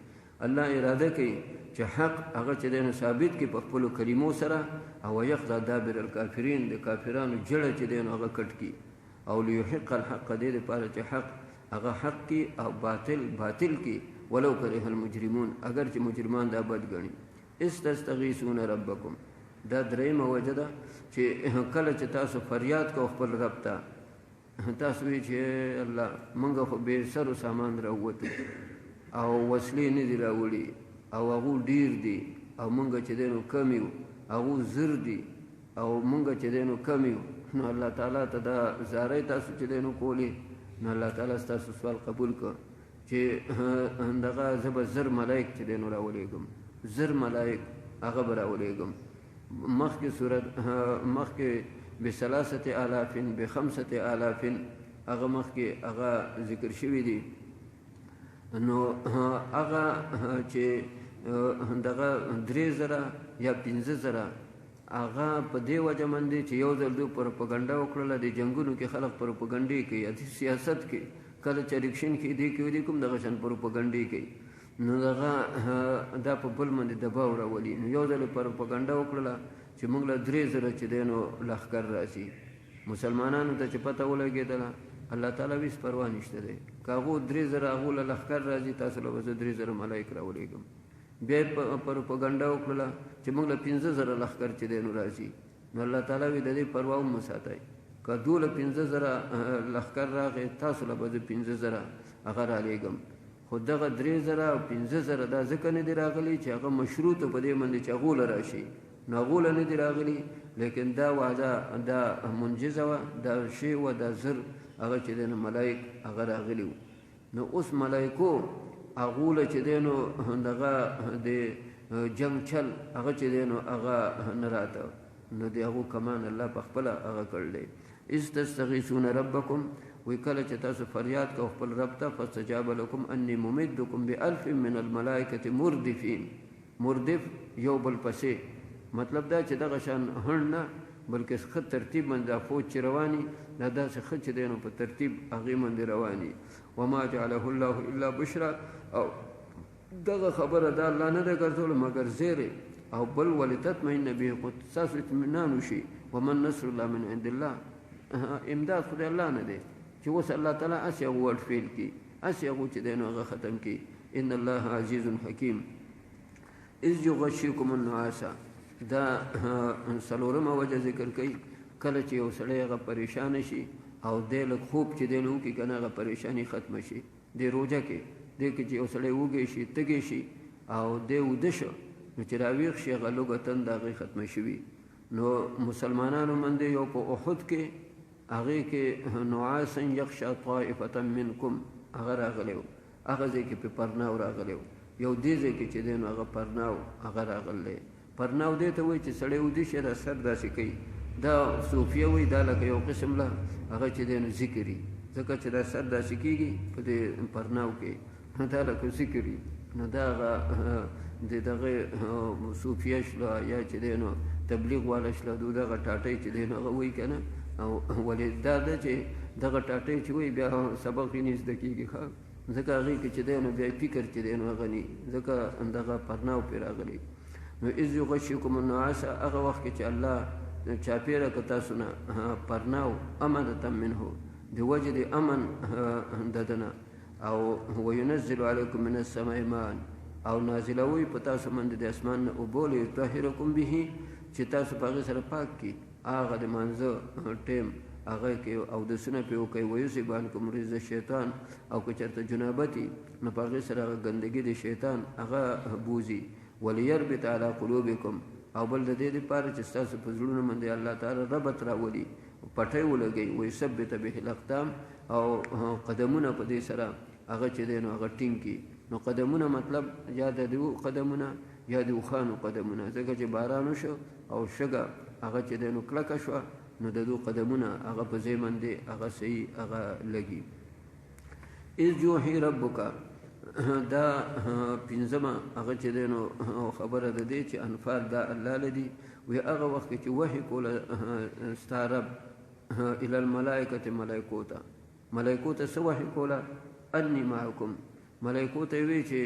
الله اراده کوي چې حق هغه چې دی نو ثابت کړي په خپلو کلمو سره او یقضی دابر الکافرین د کافرانو جړه چې دی نو هغه کټ کړي او لیحق الحق دې دپاره چې حق هغه حق کړي او باطل کړي ولو کرها المجرمون اگر چې مجرمان دا بد ګڼي استستغیثون ربکم دا درېیمه وجه ده چې کله چې تاسو فریاد کو خپل رب ته تاسو وایي چې الله موږ خو بې سرو سامان راووتو او وسلې نه دي راوړي او هغو ډیر دي او مونږ چې دی نو کم یو هغو زر دي او مونږ چې دی نو کم یو نو الله تعالی ته دا زارۍ تاسو چې دی نو کولې نو الله تعالی ستاسو سوال قبول کړ چې دغه زه به زر ملایک چې دی نو راولېږم زر ملایک هغه به راولېږم مخکې بثلاثة آلاف بخمسة آلاف هغه مخکې هغه ذکر شوي دي نو هغه چې دغه 3000 یا 15000 هغه په دې وجه باندې چې یو ځل دوی پروپاګاندا وکړله د جنګونو کې خلک پروپاګانډې کوي یا د سیاست کې کله چې الیکشن کې دې کې ودي کوم دغه شان پروپاګانډې کوي نو دغه دا په بل باندې دباو راولي نو یو ځل پروپاګاندا وکړله چې موږ له 3000 چې دی نو لښکر راشي مسلمانانو ته چې پته ولګېدله الله تعالی ویس پروا نشته دی که هغو 3000 هغو له لښکر راځي تاسو له به زه 3000 ملایک راولېږم بیا یې پروپاګانډا وکړله چې موږ له 15000 لښکر چې دی نو راځي نو الله تعالی وی د دې پروا هم مه ساتئ که دوی له 15000 لښکر راغی تاسو له به زه 15000 هغه رالیږم خو دغه 3000 او 15000 دا ځکه نه دي راغلي چې هغه مشروط په دې باندې چې هغو له راشي نو هغو له نه دي راغلي لیکن دا وعده دا منجزه وه دا شی وه دا زر هغه چې دی نو ملایک هغه راغلي وو نو اوس ملایکو هغو له چې دی نو دغه د جنګ چل هغه چې دی نو هغه نه راته نو د هغو کمان الله په خپله هغه کړلی اذ تستغیثون ربکم وی کله چې تاسو فریاد کو خپل رب ته فاستجاب لکم انی ممدکم ب1000 من الملائکة مردفین مردف یو بل پسې مطلب دا چې دغه شان هڼ نه بلکې ښه ترتیب باندې فوج چې رواني دا داسې ښه چې دی نو په ترتیب هغې باندې رواني وما جعله الله الا بشرا او دغه خبره دا الله نه ده ګرځوله مګر زیری او بل ولتطمئن به قد ستاسو اطمینان وشي ومن نصر الله من عند الله امداد خدای الله نه دی چې اوس الله تعالی هسې هغه ورډ فیل کړي اسی هغه چې دی نو هغه ختم کړي. ان الله عزیز حکیم. اذ یغشیکم النعاس، دا څلورمه وجه ذکر کوي کله چې یو سړی هغه پریشان شي او دی لږ خوب چې دی نو وکړي که نه هغه پریشاني ختمه شي. دی روژه کې دی کې چې یو سړی وږی شي تږی شي او دی وده شو نو چې راویښ شي هغه لږه تنده هغې ختمه شوي. نو مسلمانانو باندې یو په احد کې هغې کې نعاسا یغشا طائفة منکم هغه راغلی و، هغه ځای کې پې پرناو راغلی و. یو دې ځای کې چې دی نو هغه پرناو هغه راغلی. پرناو دې ته وایي چې سړی وده شي را سر داسې کوي. دا صوفیه وایي دا لکه یو قسم له هغه چې دی نو ذکري، ځکه چې دا سر داسې کېږي په دې پرناو کې نو دا لکه ذکري. نو دا هغه د دغه صوفیه شله یا چې دی نو تبلیغ والا شله دغه ټاټۍ چې دی نو هغه وایي که نه. او ولې دا ده چې دغه ټاټۍ چې وایي بیا سبق یې نه زده کېږي ښه، ځکه هغې کې چې دی نو بیا فکر چې دی نو هغه نه، ځکه دغه پرناو پرې راغلی. نو اذ یغشیکم النعاس، هغه وخت کې چې الله چاپېره که تاسو نه پرناو امنة منه، د وجه د امن د ده نه. او وینزل علیکم من السماء ماء، او نازلوي په تاسو باندې د اسمان نه اوبه لیطهرکم به، چې تاسو په هغې سره پاک کړي هغه د مانځه ټیم هغه کې اودسونه پرې وکړئ. ویذهب عنکم رجز الشیطان، او که چېرته جنابت وي نو په هغې سره هغه ګندګي د شیطان هغه بوځي. ولیربط علی قلوبکم، او بل د دې دپاره چې ستاسو په زړونو باندې الله تعالی ربط راولي، پټۍ ولګوي. ویثبت به الاقدام، او قدمونه په دې سره هغه چې دی نو هغه ټینګ کړي. نو قدمونه مطلب یا د دیو قدمونه یا د اوښانو قدمونه، ځکه چې باران وشو او شګه هغه چې دی نو کلکه شوه نو د دو قدمونه هغه په ځای باندې هغه صحیح هغه لګي. اذ یوحي ربک، دا پنځمه هغه چې دی نو خبره ده دی چې انفال دا الله لدي. وی هغه وخت چې وحي کوله ستا رب الی الملائکة، ملایکو ته، ملایکو ته څه وحي کوله؟ انی معکم، ملایکو ته وی چې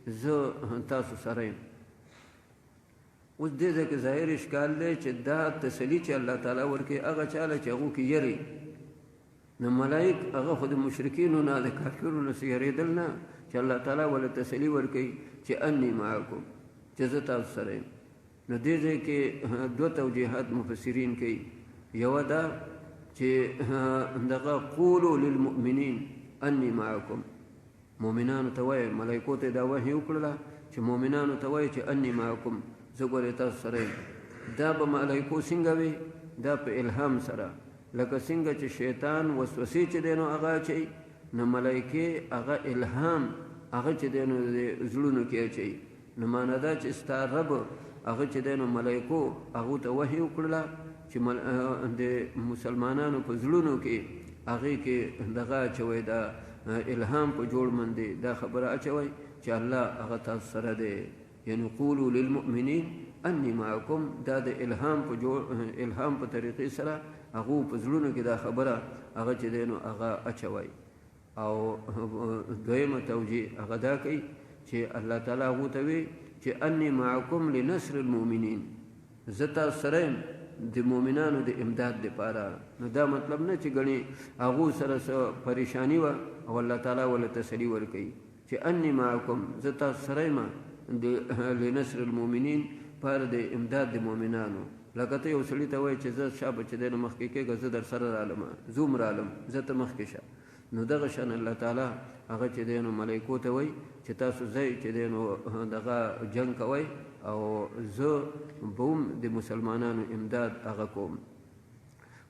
زه تاسو سره یم. اوس دې ځای کې ظاهر اشکال دی چې دا تسلي چې الله تعالی ورکوي هغه چاله چې هغو کې یری. نو ملایک هغه خو د مشرکینو نه د کافرو نه یریدل نه، چې الله تعالی وله تسلي ورکوي چې انی معکم، چې زه تاسو سره یم. نو دې ځای کې دوه توجیهات مفسرین کوي. یوه دا چې دغه قولو للمؤمنین انی معکم، مؤمنانو ته وایي، ملایکو ته دا وحی وکړله چې مؤمنانو ته وایي چې انی معکم، زه ګورې تاسو سره یم. دا به ملایکو څنګه وي؟ دا په الهام سره، لکه څنګه چې شیطان وسوسې چې دی نو هغه اچوي، نو ملایکې هغه الهام هغه چې دی نو د زړونو کې اچوي. نو معنا دا چې ستا رب هغه چې دی نو ملایکو هغو ته وحی وکړله چې د مسلمانانو په زړونو کې هغې کې دغه اچوئ، دا الهام په جوړ باندې دا خبره اچوئ چې الله هغه تاسو سره دی. یعنی قولوا للمؤمنین انی معکم، دا د الهام په طریقې سره هغو په زړونو کې دا خبره هغه چې دی نو هغه اچوئ. او دویمه توجیه هغه دا کوي چې الله تعالی هغو ته وی چې انی معکم لنصر المؤمنین، زه تاسو سره یم د مؤمنانو د امداد دپاره. نو دا مطلب نه چې ګڼې هغو سره څه پریشاني وه او الله تعالی وله تسلي ورکوي چې انی معکم، زه تاسو سره یم لنصر المؤمنین، پر د امداد د مؤمنانو. لکه ته یو سړي ته وایي چې زه شابه چې دی نو مخکې کېږه، زه در سره رالم، زوم رالم، زه ته مخکې شه. نو دغه شان الله تعالی هغه چې دی نو ملایکو ته وایي چې تاسو ځئ چې دی نو دغه جنګ کوئ او زه به هم د مسلمانانو امداد هغه کوم.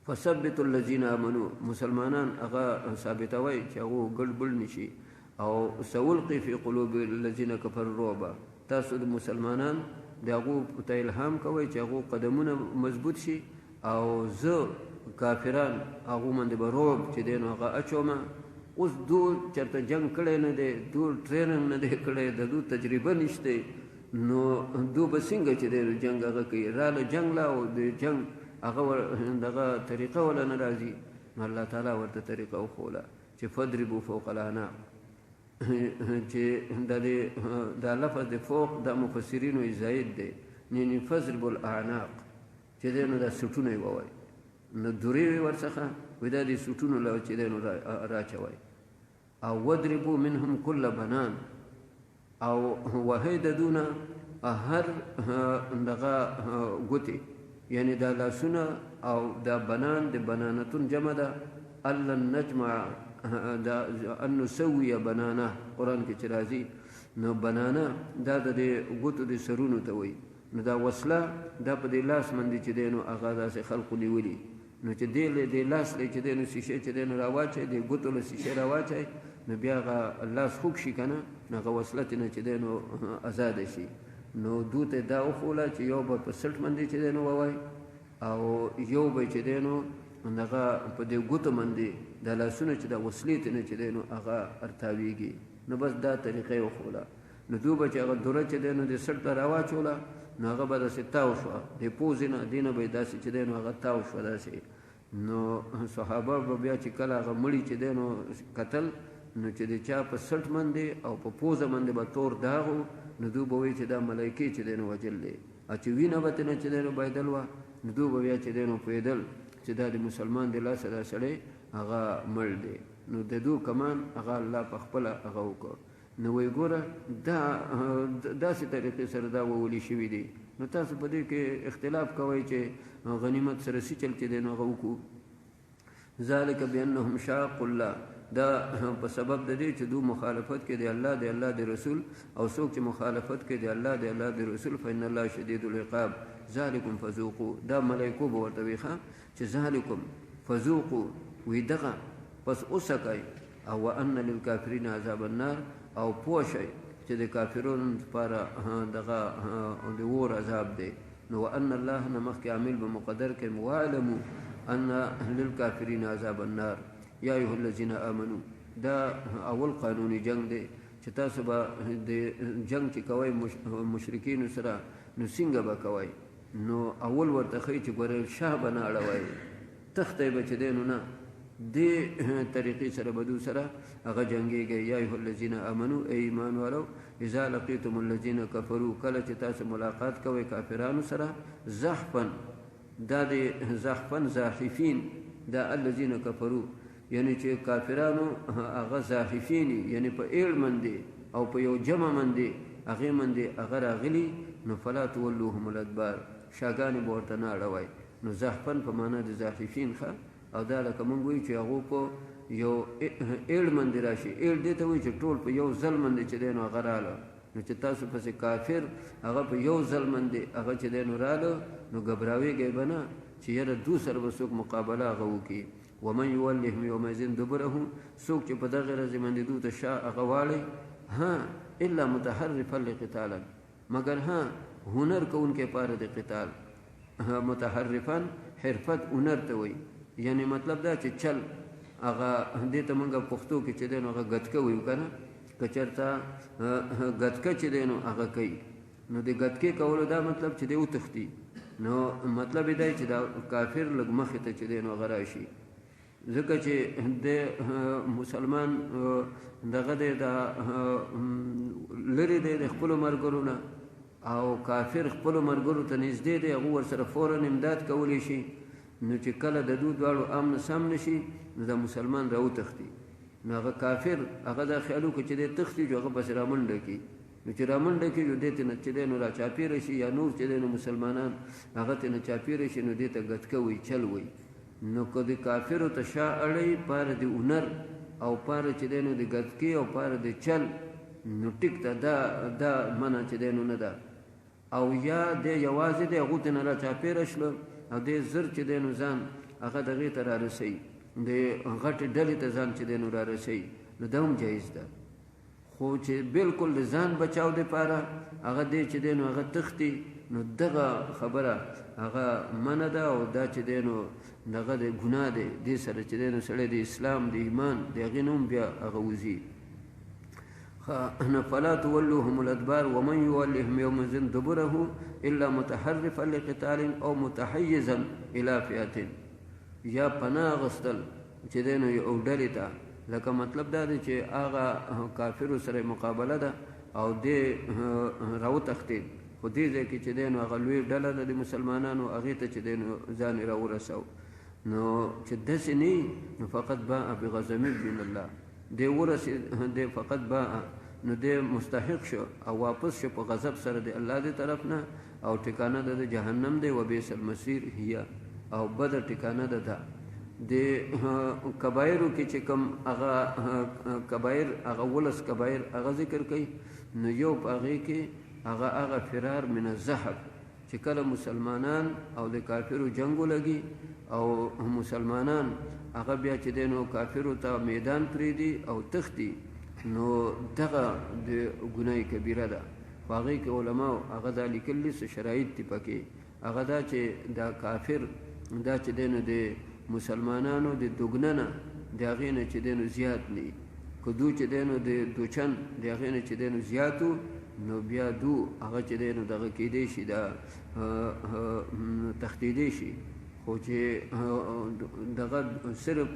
فثبتوا الذین آمنوا، مسلمانان هغه ثابتوئ چې هغو ګډ نشي. او سولقي فی قلوب الذین کفروا الرعب، تاسو د مسلمانان د هغو ته الهام کوئ چې هغو قدمونه مضبوط شي، او زه کافران هغو باندې به رعب چې دی نو هغه اچومه. اوس دو چېرته جنګ کړی نه دی، دو ټریننګ نه دی کړی، د دو تجربه نشته، نو دو به څنګه چې دی جنګ هغه کوي؟ راله جنګ له او د جنګ هغه دغه طریقه وله نه راځي. نو الله تعالی ورته طریقه وښوله چې فضربوا فوق الاعناق، چې دا لفظ د فوق د مفسرینو زاید دی، یعنې فضربوا الاعناق چې دی نو دا سټونه یې ووایي، نو دورې وي ورڅخه وایي دا د سټونو له چې دی نو راچوئ. او وضربوا منهم كل بنان او وهیددونه هر دغه ګوتې یعنی دا لاسونه او دا بنان د بنانتون جمع ده الا نجمع دا ان نسوي بنانه قرآن کې چې راځي نو بنانه دا د ګوتو د سرونو ته وایي نو دا وصله دا په دې لاس باندې چې دی نو هغه داسې خلقو نیولي نو چې دې لاس دی چې دی نو شیشې چې دی نو راواچوي دې ګوتو له شیشې راواچوي نو بیا هغه لاس خوږ شي که نه نو هغه وصله ترې چې دی نو ازاده شي نو دو ته دا وښوله چې یو به په سټ باندې چې دی نو ووایي او یو به چې دی نو هغه په دې ګوتو باندې دا لاسونه چې دا وصلې ته نه چې دی نو هغه ارتاویږي نو بس دا طریقه یې وښوله نو دو به چې هغه دوره چې دی نو د سټ ته راواچوله نو هغه به داسې تاو شوه د پوزې نه دې نه به یې داسې چې دی نو هغه تاو شوه داسې نو صحابه به بیا چې کله هغه مړي چې دی نو کتل نو چې د چا په سټ باندې او په پوزه باندې به تور داغ و نو دو به وایي چې دا ملایکې چې دی نو وجل دی او چې وینه به ترې چې دی نو بایدل وه نو دو به بیا چې دی نو پوهېدل چې دا د مسلمان د لاسه دا سړی هغه مړ دی نو د دو کمان هغه الله په خپله هغه وکړ نو وایي ګوره دا داسې طریقې سره دا وولي شوي دي نو تاسو په دې کې اختلاف کوئ چې غنیمت سره څه چل چې دی نو هغه وکړو ذلک بانهم شاقوا الله دا په سبب د دې چې دو مخالفت کې دی الله دی الله دی رسول او څوک چې مخالفت کې دی الله دی الله دی رسول فإن الله شدید العقاب ذالکم فذوقوا دا ملائکو به ورته وایي چې ذالکم فذوقوا وی دغه پس اوسکئ او وان للکافرین عذاب النار او پوه شئ چې د کافرونو لپاره دغه د اور عذاب دی نو وان الله نه مخکې عامل به مقدر کړي واعلموا ان للکافرین عذاب النار یا ایها الذین آمنوا دا اول قانوني جنگ دی چې تاسو به د جنگ چې کوئ مشرکینو سره نو څنګه به کوئ نو اول ورته ښایي چې ګورئ شاه به نه اړوئ تختی به چې دی نو نه دې طریقې سره به دو سره هغه جنګېږئ یا ایها الذین آمنوا ای ایمان والو اذا لقیتم الذین کفروا کله چې تاسو ملاقات کوئ کافرانو سره زحفا دا د زحفا زاحفین دا الذین کفروا یعنی چې کافرانو هغه زاحفین یعنی په ایړ باندې او په یو جمع باندې هغې باندې هغه راغلي نو فلا تولوهم الادبار شاګانې به ورته نه اړوئ نو زحفن په معنا د زاحفین ښه او دا لکه مونږ وایو چې هغو په یو ایړ باندې راشي ایړ دې ته وایي چې ټول په یو ځل باندې چې دی نو هغه راله نو چې تاسو پسې کافر هغه په یو ځل باندې هغه چې دی نو راله نو ګبراویږئ به نه چې یاره دو سره به څوک مقابله هغه وکړي ومن یولهم یومئذ دبره څوک چې په دغه ورځې باندې دو ته شا هغه واړی ها الا متحرفا لقتالا مگر ها هنر کوونکی پاره د قتال متحرفا حرفت هنر ته وایي یعنی مطلب دا چې چل هغه دې ته موږ پښتو کې چې دی نو هغه ګتکه وایو که نه که چېرته ګتکه چې دی نو هغه کوي نو د ګتکې کولو دا مطلب چې دی وتښتي نو مطلب یې دی چې دا کافر لږ مخې ته چې دی نو هغه راشي ځکه چې د مسلمان دغه دی دا لرې دی د خپلو ملګرو نه او کافر خپلو ملګرو ته نږدې دی هغه ورسره فورا امداد کولی شي نو چې کله د دو دواړو امن سم نشي نو د مسلمان راوتښتي نو هغه کافر هغه دا خیال وکړي چې دی تښتي چې هغه پسې رامنډه کړي نو چې رامنډه کړي نو دې ته نه چې دی نو راچاپېره شي یا نور چې دی نو مسلمانان هغه ته نه چاپېره شي نو دې ته ګتکه وایي چل وایي نو که د کافرو ته شا اړوي پاره د هنر او پاره چې دی نو د ګتکې او پاره د چل نو ټیک ته دا منع چې دی نو نه ده او یا دی یوازې دی هغو ته نه راچاپېره شله او دې زر چې دی نو ځان هغه دغې ته رارسوي د غټې ډلې ته ځان چې دی نو رارسوي نو دا هم جایز ده خو چې بالکل د ځان بچاو دپاره هغه دی چې دی نو هغه تښتي نو دغه خبره هغه منع ده او دا چې دی نو دغه د ګناه دی دې سره چې دی نو سړی د اسلام د ایمان د هغې نه هم بیا هغه وځي فلا تولوهم الادبار ومن يولهم يومئذ دبره الا متحرفا لقتال او متحيزا الى فئه یا پناه غستل چې دی نو یو ډلې ته لکه مطلب دا دی چې هغه کافرو سره مقابله ده او دې راوتښتېد خو دې ځای کې چې دی نو هغه لوی ډله ده د مسلمانانو هغې ته چې دی نو ځان یې راورسو نو چې داسې نه نو فقط باء بغضب من الله دی ورسېد دی فقط با نو دی مستحق شو او واپس شو په غضب سره د الله دی طرف نه او ټکانه د جهنم دی وبئس المصير هي او بد ټکانه ده د کبایرو کې چې کوم هغه کبایر هغه ولس کبایر هغه ذکر کوي نو یو په هغې کې هغه فرار من الزحف چې کله مسلمانان او د کافرو جنګ ولګي او مسلمانان هغه بیا چې دی نو کافرو ته میدان پرېږدي او تښتي نو دغه د ګناه کبیره ده په هغې کې علماو هغه دا لیکلي څه شرایط دي پکې هغه دا چې دا کافر دا چې دی نو د مسلمانانو د دوګنه نه د هغې نه چې دی نو زیات نه که دو چې دی نو د دوچن د هغې نه چې دی نو زیاتو نو بیا دو هغه چې دی نو دغه کیدی شي دا تښتیدی شي خو چې دغه صرف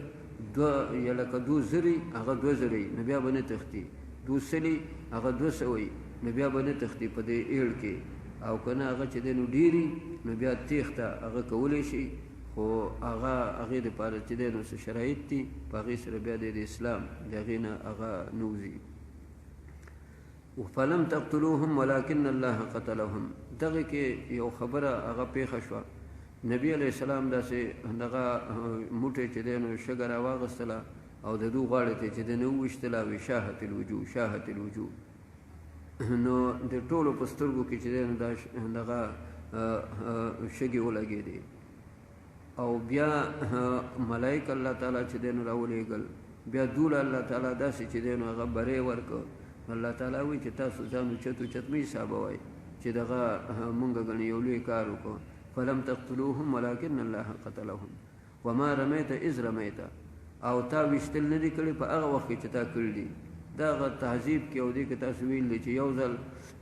یا لکه 2000 هغه 2000 نو بیا به نه تښتي 200 هغه 200 نو بیا به نه تښتي په دې ایړ کې او که نه هغه چې دی نو ډېري نو بیا تېښته هغه کولی شي خو هغې دپاره چې دی نو څه شرایط دي په هغې سره بیا د اسلام د هغې نه هغه نه وځي فلم تقتلوهم ولكن الله قتلهم دغه کې یو خبره هغه پیښه شوه نبی علیه السلام داسې دغه موټی چې دی نو شګه راواغېستله او د دو غاړې ته چې دی نه وویشتله وي شاهت الوجوه شاهت الوجوه نو د ټولو په سترګو کې چې دی نو دغه شګې ولګېدې او بیا ملائک الله تعالی چې دی نو راولېږل بیا دوله الله تعالی داسې چې دی نو هغه بری ورکړ الله تعالی وایي چې تاسو ځان اوچت اوچت مه حسابوئ چې دغه مونږ ګڼې یو لوی کار وکړو فلم تقتلوهم ولكن الله قتلهم وما رميت اذ رميت او تا ویشتل نه دي کړي په هغه وخت کې چې تا کړي دي دغه تهذیب کې او دې کې تاسو ویل دي چې یو ځل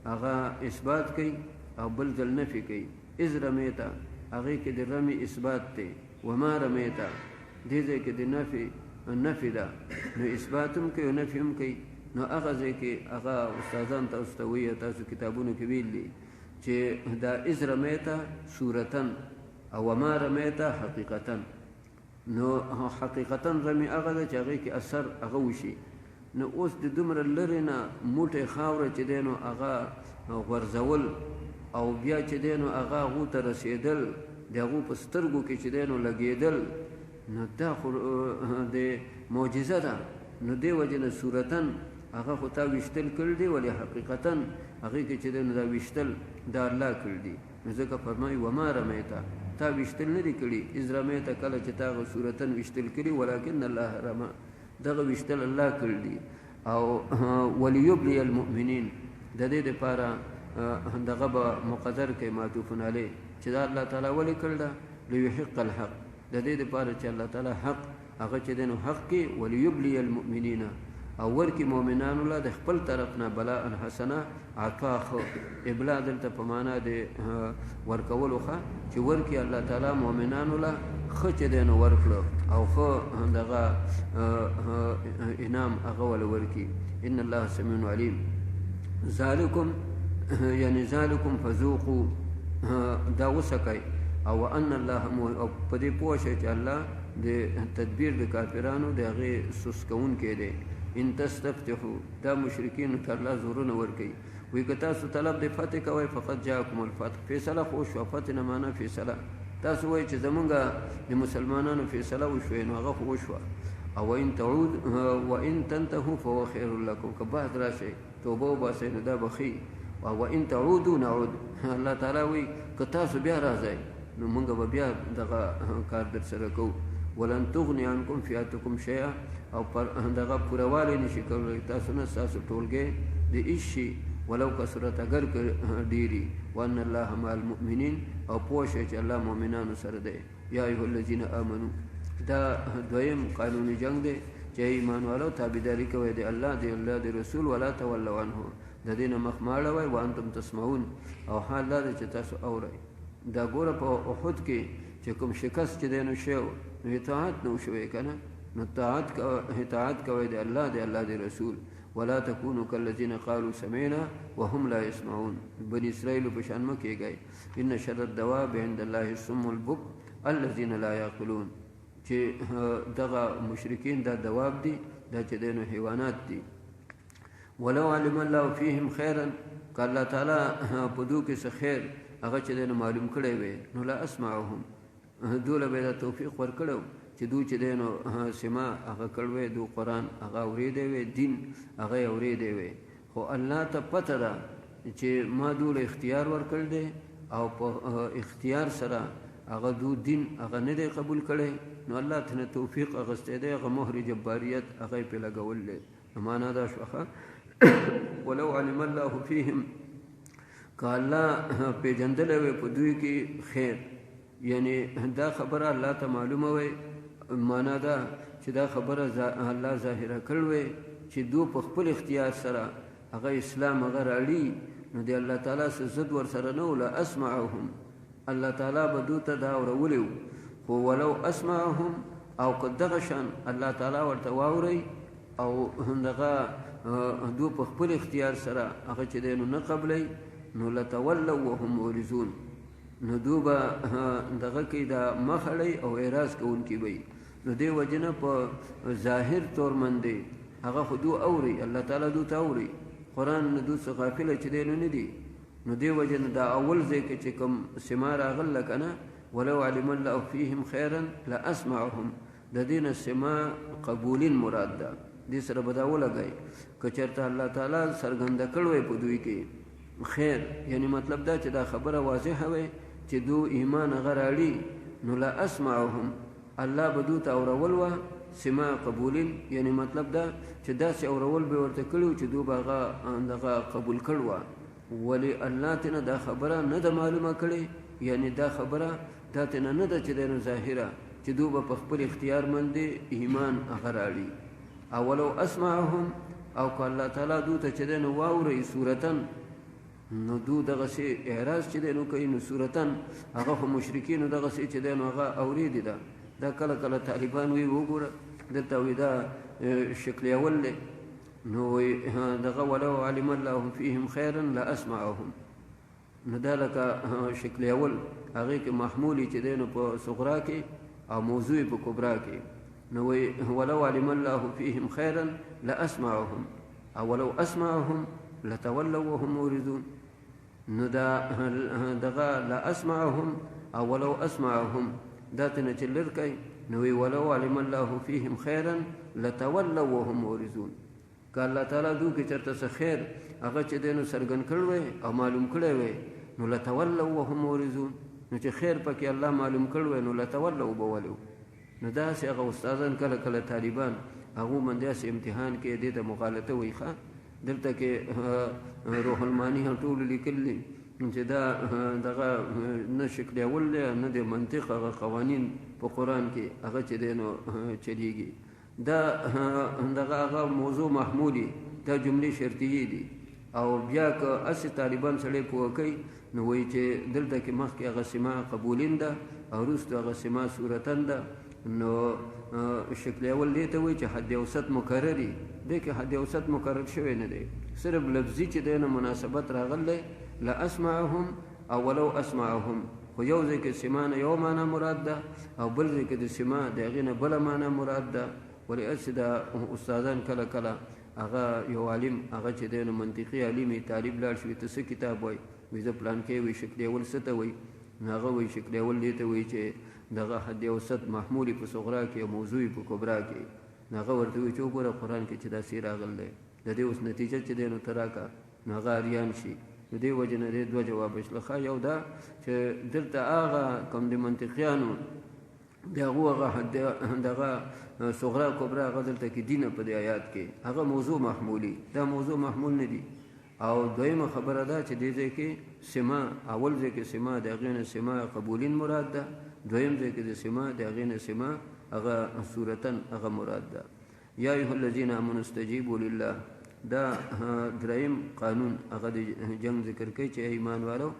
هغه اثبات کوي او بل ځل نفي کوي اذ رميت هغې کې د رمي اثبات دی وما رميت دې ځای کې د نفي ده نو اثبات هم کوي او نفي هم کوي نو هغه ځای کې هغه استادان تاسو ته وایي تاسو کتابونو کې ویل دي چې دا اذ رمیته صورتن او وما رمیته حقیقتا نو حقیقتا رمی هغه ده چې هغې کې اثر هغه وشي نو اوس د دومره لرې نه موټی خاوره چې دی نو هغه غورځول او بیا چې دی نو هغه هغو ته رسېدل د هغو په سترګو کې چې دی نو لګېدل نو دا خو د معجزه ده نو دې وجې نه صورتن هغه خو تا ویشتل کړي دي ولې حقیقتا هغې کې چې دی نو دا ویشتل دا الله کړي دي نو ځکه فرمایي وما رمیته تا ویشتل نه دي کړي اذ رمیته کله چې تا هغه صورتن ویشتل کړي ولکن الله رمه دغه ویشتل الله کړي دي او وليبلي المؤمنین د دې دپاره دغه به مقدر کوي معطوفن علیه چې دا الله تعالی ولې کړ ده لیحق الحق د دې دپاره چې الله تعالی حق هغه چې دی نو حق کې وليبلي المؤمنین او ورکی مؤمنانو له د خپل طرف نه بلاء حسنه عطا خو ابلاء دلته په معنا د ورکولو ښه چې ورکی الله تعالی مؤمنانو له ښه چې دی نو ورکړه او ښه دغه انعام هغه ول ورکي ان الله سمیع علیم ذالکم یعنی ذالکم فذوقوا دا وسکئ او ان الله په دې پوه شئ چې الله د تدبیر د کافرانو د هغې سست کوونکی دی ان تستفتحوا دا مشرکینو ته الله زورونه ورکوي وایي که تاسو طلب د فتح کوئ فقط جاءکم الفتح فیصله خو وشوه فتح نه معنا فیصله تاسو وایئ چې زمونږ د مسلمانانو فیصله وشوې نو هغه خو وشوه او وان تنتهوا فهو خیر لکم که بعد راشئ توبه وباسئ نو دا به ښي وان تعودوا نعود الله تعالی وایي که تاسو بیا راځئ نو مونږ به بیا دغه کار در سره کوو ولن تغني عنكم فئتكم شيئا او دغه پوروالی نشي کولی تاسو نه ستاسو ټولګی د هېڅ شي ولو کثرت اگر ډېري وان الله مع المؤمنین او پوه شئ چې الله مؤمنانو سره دی یا ایها الذین آمنو دا دویم قانوني جنګ دی چې ایمان والو تابعداري کوئ د الله د رسول ولا تولوا عنه د دې نه مخ مه اړوئ وانتم تسمعون او حال دا دی چې تاسو اورئ دا ګوره په احد کې چې کوم شکست چې دی نو شی نو اطاعت نه وشوی که نه نو اطاعت کوئ د الله د رسول ولا تكونوا كالذين قالوا سمعنا وهم لا يسمعون بني اسرائيل په شان مه کېږئ ان شر الدواب عند الله الصم البكم الذين لا يعقلون چې دغه مشرکین دا دواب دي دا چې دینو حیوانات دي. ولو علم الله فيهم خيرا که الله تعالی په دو کې څه خیر هغه چې دینو معلوم کړی وي نو لا اسمعهم دوله به دا توفیق ورکړو چې دو چې دینو سما هغه کړوي دو قرآن هغه اورېدی وي دین هغه اورېدی وي خو الله ته پته ده چې ما دوله اختیار ورکړ دی او په اختیار سره هغه دو دین هغه نه دی قبول کړی نو الله ته توفیق اغستی دی هغه مهر جباریت هغه پې لګول دی. معنا دا شوه ولو علم الله فيهم که الله پیژندلی وی په دوی کې خیر یعنی دا خبره الله ته معلومه وی معنا دا چې دا خبره الله ظاهره کړ وی چې دو په خپل اختیار سره هغه اسلام هغه راړي نو دی الله تعالی څه ضد ورسره نه ولا اسمعهم الله تعالی به دو ته دا اورولي خو ولو اسمعهم او که دغه شان الله تعالی ورته واوري او دغه دو په خپل اختیار سره هغه چې دی نو نه قبلی نو لتولوا وهم معرضون نو دو به دغه کې دا مخړی او اعراض کوونکي وي نو دی وجنه په ظاهر طور باندې هغه خو دو اوري الله تعالی دو ته اوري قرآن نه دو څه غافله چې دی نو نه دي نو دی وجنه دا اول ځای کې چې کوم سما راغله که نه ولو علم الله فيهم خيرا لاسمعهم د دې نه سما قبولین مراد ده دې سره به دا ولګئ که چېرته الله تعالی څرګنده کړی په دوی کې خیر یعنی مطلب دا چې دا خبره واضحه وي چې دو ایمان هغه راړي نو لا اسمعهم الله به دو ته اورول وه سما قبولین یعنی مطلب دا چې داسې اورول به ورته کړي چې دو به هغه قبول کړ وه ولې الله تېنه دا خبره نه ده معلومه کړې یعنی دا خبره دا تېنه نه ده چې دی نو ظاهره چې دو به په خپل اختیار باندې ایمان هغه راړي او ولو اسمعهم او که الله تعالی دو ته چې دی نو واورئ صورتن نو دو دغسې اعراض چې دی نو کوي نو صورتن هغه خو مشرکینو دغسې چې دی نو هغه اورېدې ده دا کله کله طالبان وی وګوره دلته وی دا شکل اول دی نو دغه ولو علم الله فيهم خيرا لاسمعهم نو دا لکه شکل اول هغې کې محمولي چې دی نو په صغرا کې او موضوع په کبرا کې نو ولو علم الله فيهم خيرا لاسمعهم او ولو اسمعهم لتولوا وهم معرضون نو دا دغه لاسمعهم او ولو اسمعهم دا تنه چې لر کوي نو ولو علم الله فيهم خيرا لتولوا وهم معرضون که الله تعالی دو کې چېرته څه خیر هغه چې دی نو څرګند کړی وی او معلوم کړی وی نو لتولوا وهم معرضون نو چې خیر پکې الله معلوم کړی وی نو لتولوا به ولو نو داسې هغه استادان کله کله طالبان هغو باندې داسې امتحان کې دې ته مغالطه وایي ښه دلته کې روح المانی هم ټولو لیکلي چې دا دغه نه شکل اول دی نه د منطق هغه قوانین په قرآن کې هغه چې دی نو چلیږي دا دغه هغه موضوع محمولي دا جملې شرطیې دي او بیا که هسې طالبان سړی پوه کوي نو وایي چې دلته کې مخکې هغه سما قبولین ده او وروسته هغه سما صورتن ده نو شکل اول دی ته وایي چې حد اوسط مکرري دی کې حد اوسط مکرر شوی نه دی صرف لفظي چې دی نه مناسبت راغلی لا اسمعهم او ولو اسمعهم خو یو ځای کې سما نه یو معنا مراد ده او بل ځای کې د سما د هغې نه بله معنا مراد ده ولې هسې دا استادان کله کله هغه یو عالم هغه چې دی نو منطقي عالم طالب لاړ شوي ته څه کتاب وایي وایي زه پلان کې وایي شکل اول څه ته وایي نو هغه وایي شکل اول دې ته وایي چې دغه حد اوسط محمولي په صغرا کې او موضوعي په کبرا کې نو هغه ورته وایي چې وګوره قرآن کې چې داسې راغلی د دې اوس نتیجه چې دی نو ته راکړه نو هغه اریان شي د دې وجه نه دې دوه جواب شله ښه یو دا چې دلته هغه کوم د منطقیانو د هغو هغه دغه صغرا کبرا هغه دلته کې دینه په دې آیات کې هغه موضوع محمولي دا موضوع محمول نه دي او دویمه خبره ده چې دې ځای کې سما اول ځای کې سما د هغې نه سما قبولین مراد ده دویم ځای کې د سما د هغې نه سما هغه صورتن هغه مراد ده یا ایها الذین آمنوا استجیبوا لله دا دریم قانون هغه د جنگ ذکر کوي چې ایمان والو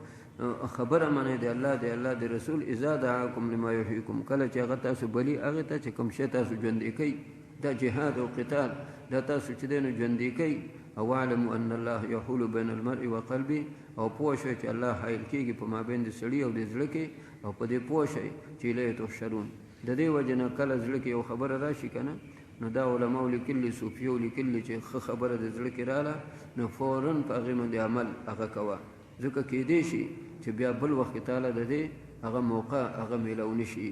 خبره منئ د الله د رسول اذا دعاکم لما یحییکم کله چې هغه تاسو بلي هغې ته چې کوم شی تاسو ژوندی کوي دا جهاد او قتال دا تاسو چې دی نو ژوندی کوي او اعلموا ان الله یحول بین المرء وقلبه او پوه شئ چې الله حایل کېږي په مابین د سړي او د زړه کې او په دې پوه شئ چې الیه تحشرون د دې وجه نه کله زړه کې یو خبره راشي که نه نو دا علماء لیکلي صوفیو لیکلي چې ښه خبره د زړه کې راله نو فوراً په هغې باندې عمل هغه کوه ځکه کیدی شي چې بیا بل وخت کې تعالی د دې هغه موقع هغه میلاو نه شي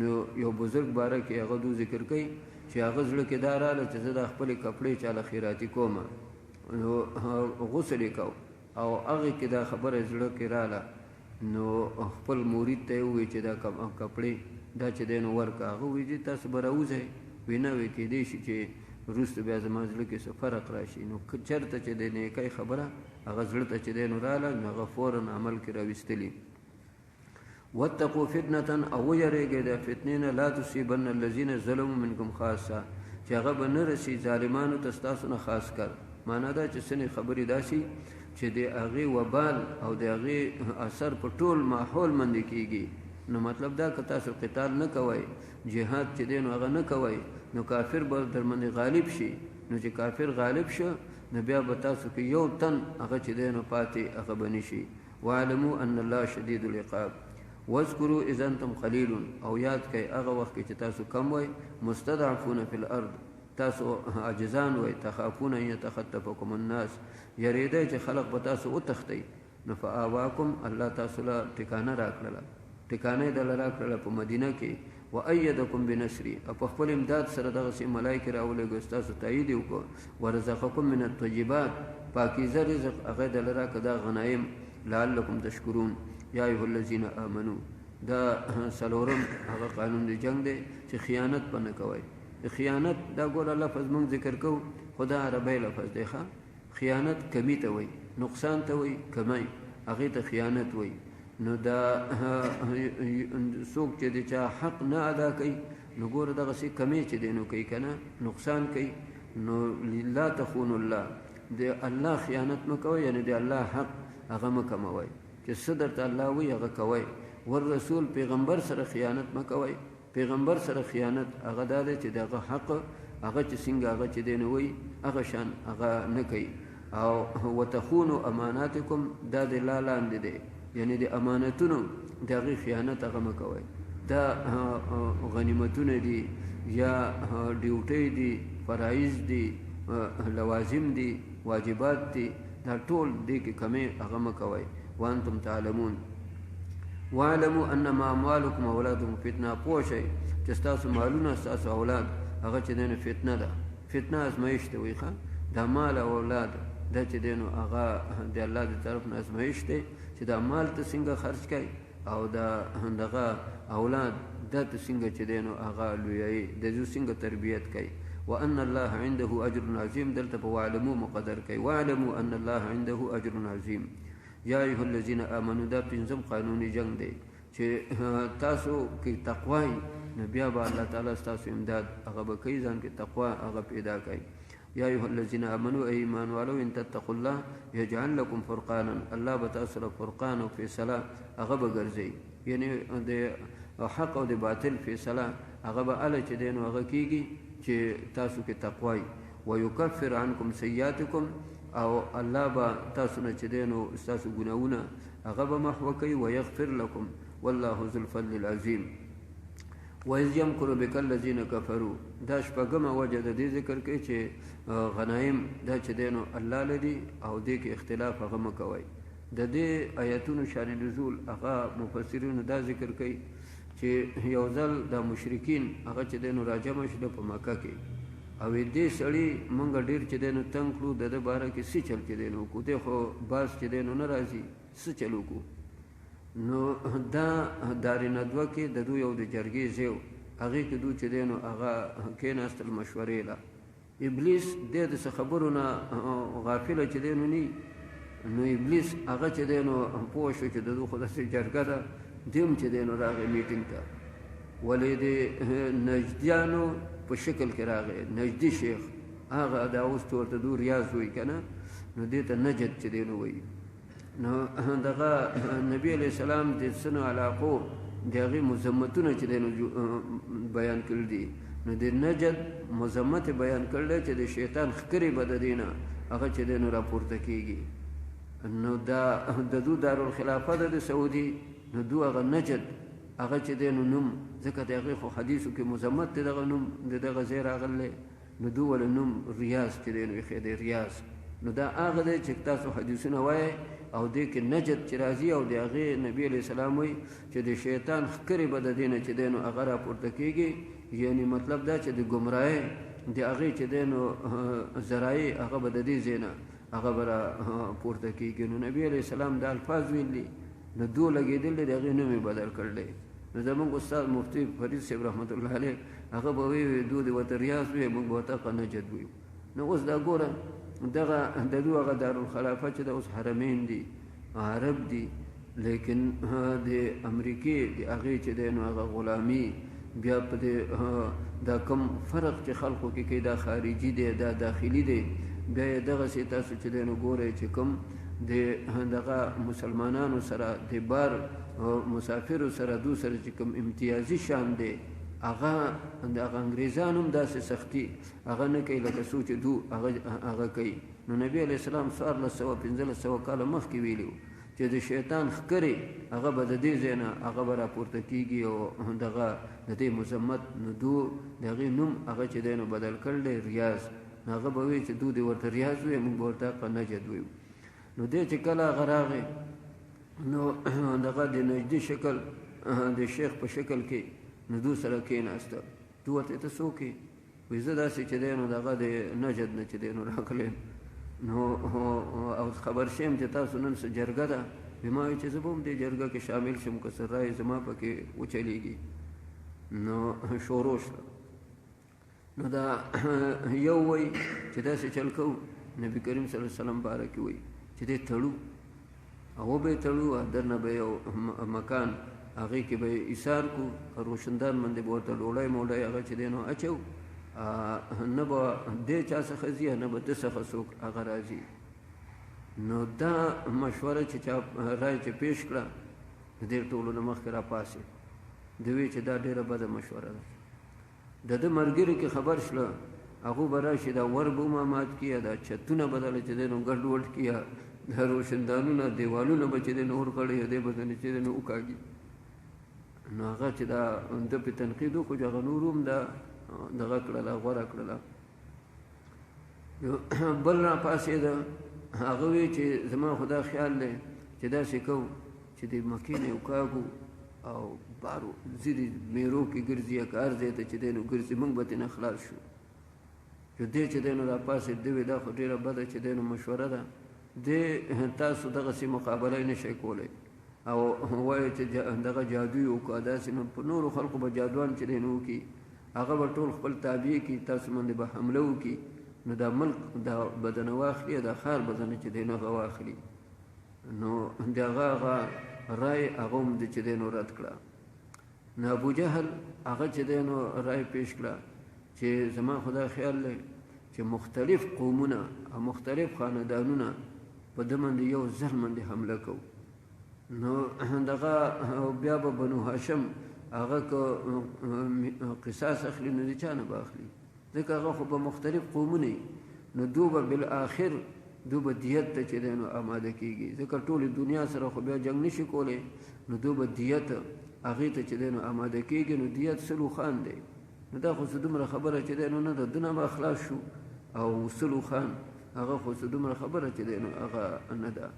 نو یو بزرګ باره کې هغه دو ذکر کوي چې هغه زړه کې دا راله چې زه د خپلې کپړې چاله خیراتي کوم نو غسل یې کو او هغې کې دا خبره زړه کې راله نو خپل مرید ته یې ووایي چې دا کپړې دا چې دی نو ورکړه هغه وایي چې تاسو به راوځئ وایي نه وایي کیدی شي چې وروسته بیا زما زړه کې څه فرق راشي نو چېرته چې د نیکۍ خبره هغه زړه ته چې دی نو راله نو هغه فوراً عمل کې راویستلي واتقوا فتنة او ویریږئ د فتنې نه لا تصیبن الذین ظلموا منکم خاصه چې هغه به نه رسي ظالمانو ته ستاسو نه خاص کر معنا دا چې ځینې خبرې داسې چې د هغې وبال او د هغې اثر په ټول ماحول باندې کېږي نو مطلب دا که تاسو قتال نه کوئ جهاد چې دی نو هغه نه کوئ نو کافر به در باندې غالب شي نو چې کافر غالب شه نو بیا به تاسو کې یو تن هغه چې دی نو پاتې هغه به نه شي واعلموا ان الله شدید العقاب واذکروا اذا انتم قلیل او یاد کئ هغه وخت کې چې تاسو کم وئ مستضعفون فی الارض تاسو عاجزان وئ تخافون ان یتخطفکم الناس یریدئ چې خلق به تاسو وتښتئ نو فآواکم الله تاسو له ټکانه راکړله ټکانه یې دله راکړله په مدینه کې وایدکم بنصري او په خپل امداد سره دغسې ملایکې راولېږه ستاسو تایید یې وکړو ورزقکم من الطیبات پاکیزه رزق هغه یې دله راکړه دا غنایم لعلکم تشکرون یا ایها الذین آمنو دا څلورم هغه قانون د جنگ دی چې خیانت به نه کوئ خیانت دا ګوره لفظ موږ ذکر کوو خو دا عربی لفظ دی ښه خیانت کمی ته وایي نقصان ته وایي کمی هغې ته خیانت وایي نو دا څوک چې د چا حق نه ادا کوي نو ګوره دغسې کمی چې دی نو کوي که نه نقصان کوي نو لا تخونوا الله د الله خیانت مه کوئ یعنې د الله حق هغه مه کموئ چې څه درته الله وایي هغه کوئ والرسول پیغمبر سره خیانت مه کوئ پیغمبر سره خیانت هغه دا دی چې د هغه حق هغه چې څنګه هغه چې دی نو وایي هغه شان هغه نه کوي او وتخونوا اماناتکم دا د لا لاندې دی یعنی د امانتونو د هغې خیانت هغه مه کوئ دا غنیمتونه دي یا ډیوټۍ دي فرایض دي لوازم دي واجبات دي دا ټول دې کې کمې هغه مه کوئ وانتم تعلمون واعلموا انما اموالکم واولادکم فتنه پوه شئ چې ستاسو مالونه ستاسو اولاد هغه چې دی نو فتنه ده فتنه ازمایښت ته وایي ښه دا مال او اولاد دا چې دی نو هغه د الله د طرف نه ازمایښت دی چې دا مال ته څنګه خرج کوي او دغه اولاد دا ته څنګه چې دی نو هغه لویوي د دې څنګه تربیت کوي وان الله عنده اجر عظیم دلته په واعلمو مقدر کوي واعلموا ان الله عنده اجر عظیم یا ایها الذین آمنوا دا پنځم قانوني جنگ دی چې تاسو کې تقوا نو بیا به الله تعالی ستاسو امداد هغه به کوي ځان کې تقوا هغه پیدا کوي یا ایها الذین آمنوا ای ایمان والو ان تتقوا الله یجعل لكم فرقانا الله به تاسو له فرقان او فیصله هغه به ګرځوي یعنی د حق او د باطل فیصله هغه به هله چې دی نو هغه کېږي چې تاسو کې تقوا وي ویکفر عنکم سیئاتکم او الله به تاسو نه چې دی نو ستاسو ګناهونه هغه به محو کوي ویغفر لکم والله ذو الفضل العظیم وإذ يمكر بك الذين كفروا دا شپږمه وجه د دې ذکر کوي چې غنایم دا چې دی نو الله لري او دې کې اختلاف هغه مه کوئ د دې آیتونو شان نزول هغه مفسرینو دا ذکر کوي چې یو ځل د مشرکین هغه چې دی نو راجمع شول په مکه کې او دې سړي مونږ ډېر چې دی نو تنګ کړو د ده باره کې څه چل چې دی نو وکړو دی خو باز چې دی نو نه راځي څه چل وکړو نو دا دار ندوه کې د دوی یو د جرګې ځای و هغې کې دوی چې دی نو هغه کېناستل مشورې له ابلیس دی د څه خبرو نه غافله چې دی نو نه نو ابلیس هغه چې دی نو پوه شو چې د دوی خو داسې جرګه ده دی هم چې دی نو راغی میټینګ ته ولې د نجدیانو په شکل کې راغی نجدي شیخ هغه دا اوس ورته دوی ریاض وایي که نه نو دې ته نجد چې دی نو وایي نو دغه نبی علیه السلام د څنو علاقو د هغې مذمتونه چې دی نو بیان کړي دي نو د نجد مذمت بیان کړی چې د شیطان ښکرې به د دې نه هغه چې دی نو راپورته کېږي نو دا د دو دارالخلافه ده د سعودي نو دو هغه نجد هغه چې دی نو نوم ځکه د هغې خو حدیثو کې مذمت دی دغه نوم د دغه ځای راغلی نو دو ول نوم ریاض چې دی نو ایښی دی ریاض نو دا هغه دی چې تاسو حدیثونه وایئ او دې کې نجد چې راځي او د هغې نبي علیه السلام وایي چې د شیطان ښکرې به د دې نه چې دی نو هغه راپورته کېږي یعنی مطلب دا چې د ګمراهۍ د هغې چې دی نو ذرایع هغه به د دې ځای نه هغه به راپورته کېږي نو نبي علیه السلام دا الفاظ ویلي نو دو لګېدل دی د هغې نوم یې بدل کړلی نو زمونږ استاد مفتی فرید صاحب رحمت الله علیه هغه به وی دو دې ورته ریاض وی موږ به ورته نجد ویو نو اوس دا ګوره دغه د دو هغه دارالخلافه چې د اوس حرمین دي عرب دي لیکن د امریکې د هغې چې دی نو هغه غلامي بیا په دا کم فرق چې خلقو کې کوي دا خارجي دی دا داخلي دی بیا یې دغسې تاسو چې دی نو ګورئ چې کوم د دغه مسلمانانو سره د بار مسافرو سره دو سره چې کوم امتیازي شان دی هغه دغه انګریزان هم داسې سختي هغه نه کوي لکه څو چې دو هغه کوي نو نبي علیه السلام 1400-1500 کاله مخکې ویلي و چې د شیطان ښکرې هغه به د دې ځای نه هغه به راپورته کېږي او دغه د دې مذمت نو دو د هغې نوم هغه چې دی نو بدل کړلی ریاض نو هغه به وایي چې دو دې ورته ریاض وایي موږ به ورته نجد وایو نو دی چې کله هغه راغی نو دغه د نجدي شکل د شیخ په شکل کې نو دو سره کېناسته دو ورته ته څوک یې وایي زه داسې چې دی نو دغه د نجد نه چې دی نو راغلی نو او خبر شیم چې تاسو نن څه جرګه ده ما وایي چې زه به هم دې جرګه کې شامل شم که څه رایې زما پکې وچلیږي نو شروع شوه نو دا یو وایي چې داسې چل کوو نبي کریم صلی الله علیه وسلم باره کې وایي چې دې تړو او به تړو درنه به یو مکان هغې کې به یې ایثار کړو روشندان باندې به ورته ډوډۍ موډۍ هغه چې دی نو اچو نه به دې چا څخه ځي نه به ده څخه څوک هغه راځي نو دا مشوره چې چا رای چې پیش کړه د دې ټولو نه مخکې راپاسې ده وی چې دا ډېره بده مشوره ده د ده ملګري کې خبر شله هغو به راشي دا ور به مامات کړي یا دا چتونه بدله چې دی نو ګډ وډ کړي یا دا روشندانونه دیوالونه به چې دی نو اور کړی یا دی به ځنې چې دی نو وکاږي نو هغه چې دا ده پې تنقید وکړو چې هغه نور هم دا دغه کړله غوره کړله بل راپاڅېده هغه وی چې زما خو دا خیال دی چې داسې کوو چې د مکې نه وکاږو او بارو ځینې میرو کې ګرځي یا که هر ځای ته چې دی نو ګرځي موږ به ترېنه خلاص شو چې دی چې دی نو راپاڅېد ده وی دا خو ډېره بده چې دی نو مشوره ده دی تاسو دغسې مقابله یې نشئ کولی او وایي چې دغه جادو یې وکړه داسې نو په نورو خلقو به جادوان چې دی نو وکړي هغه به ټول خپل تابع کړي تاسو باندې به حمله وکړي نو دا ملک دا بدنه واخلي دا ښار بدنه چې دی نو هغه واخلي نو د هغه رای هغه هم د چې دی نو رد کړه نو ابوجهل هغه چې دی نو رای پیش کړه چې زما خدا خیال دی چې مختلف قومونه او مختلف خاندانونه په ده باندې یو ځل باندې حمله کوو نو دغه بیا به بنو هاشم هغه که قصاص اخلي نو د چا نه به اخلي ځکه هغه خو به مختلف قومونه نو دو به بالآخر دو به دیت ته چې دی نو آماده کېږي ځکه ټولې دنیا سره خو بیا جنګ نشي کولی نو دو به دیت هغې ته چې دی نو آماده کېږي نو دیت سلو خان دی نو دا خو څه دومره خبره چې دی نو نه ده ده نه به خلاص شو او سلو خان هغه خو څه دومره خبره چې دی نو هغه نه ده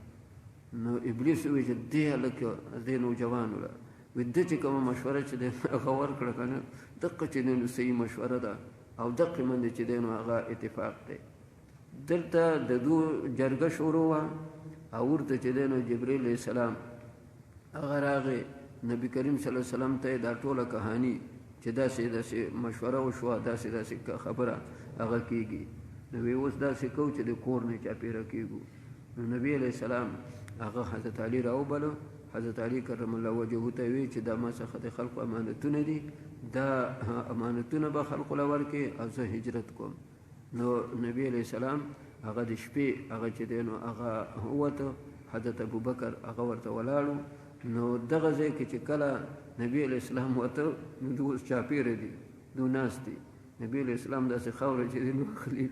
نو ابلیس وایي چې دې هلک دې نوجوان وله وي ده چې کومه مشوره چې دی هغه ورکړه که نه دقه چې دی نو صحیح مشوره ده او دقې باندې چې دی نو هغه اتفاق دی دلته د دو جرګه شروع وه او ورته چې دی نو جبریل علیه السلام هغه راغی نبي کریم صلی الله علیه وسلم ته دا ټوله کهاني چې داسې داسې مشوره وشوه داسې داسې خبره هغه کېږي نو وی اوس داسې کوو چې د کور نه چاپېره کېږو نو نبي علیه السلام هغه حضرت علي راوبلو حضرت علي کرم الله وجهه ته وی چې دا ما څخه د خلقو امانتونه دي دا امانتونه به خلقو له ورکړي او زه هجرت کوم نو نبي علیه السلام هغه د شپې هغه چې دی نو هغه ووته حضرت ابوبکر هغه ورته ولاړو نو دغه ځای کې چې کله نبي علیه السلام وته نو دو اوس چاپېره دي دو ناست دي نبي علیه السلام داسې خاوره چې دی نو اخلي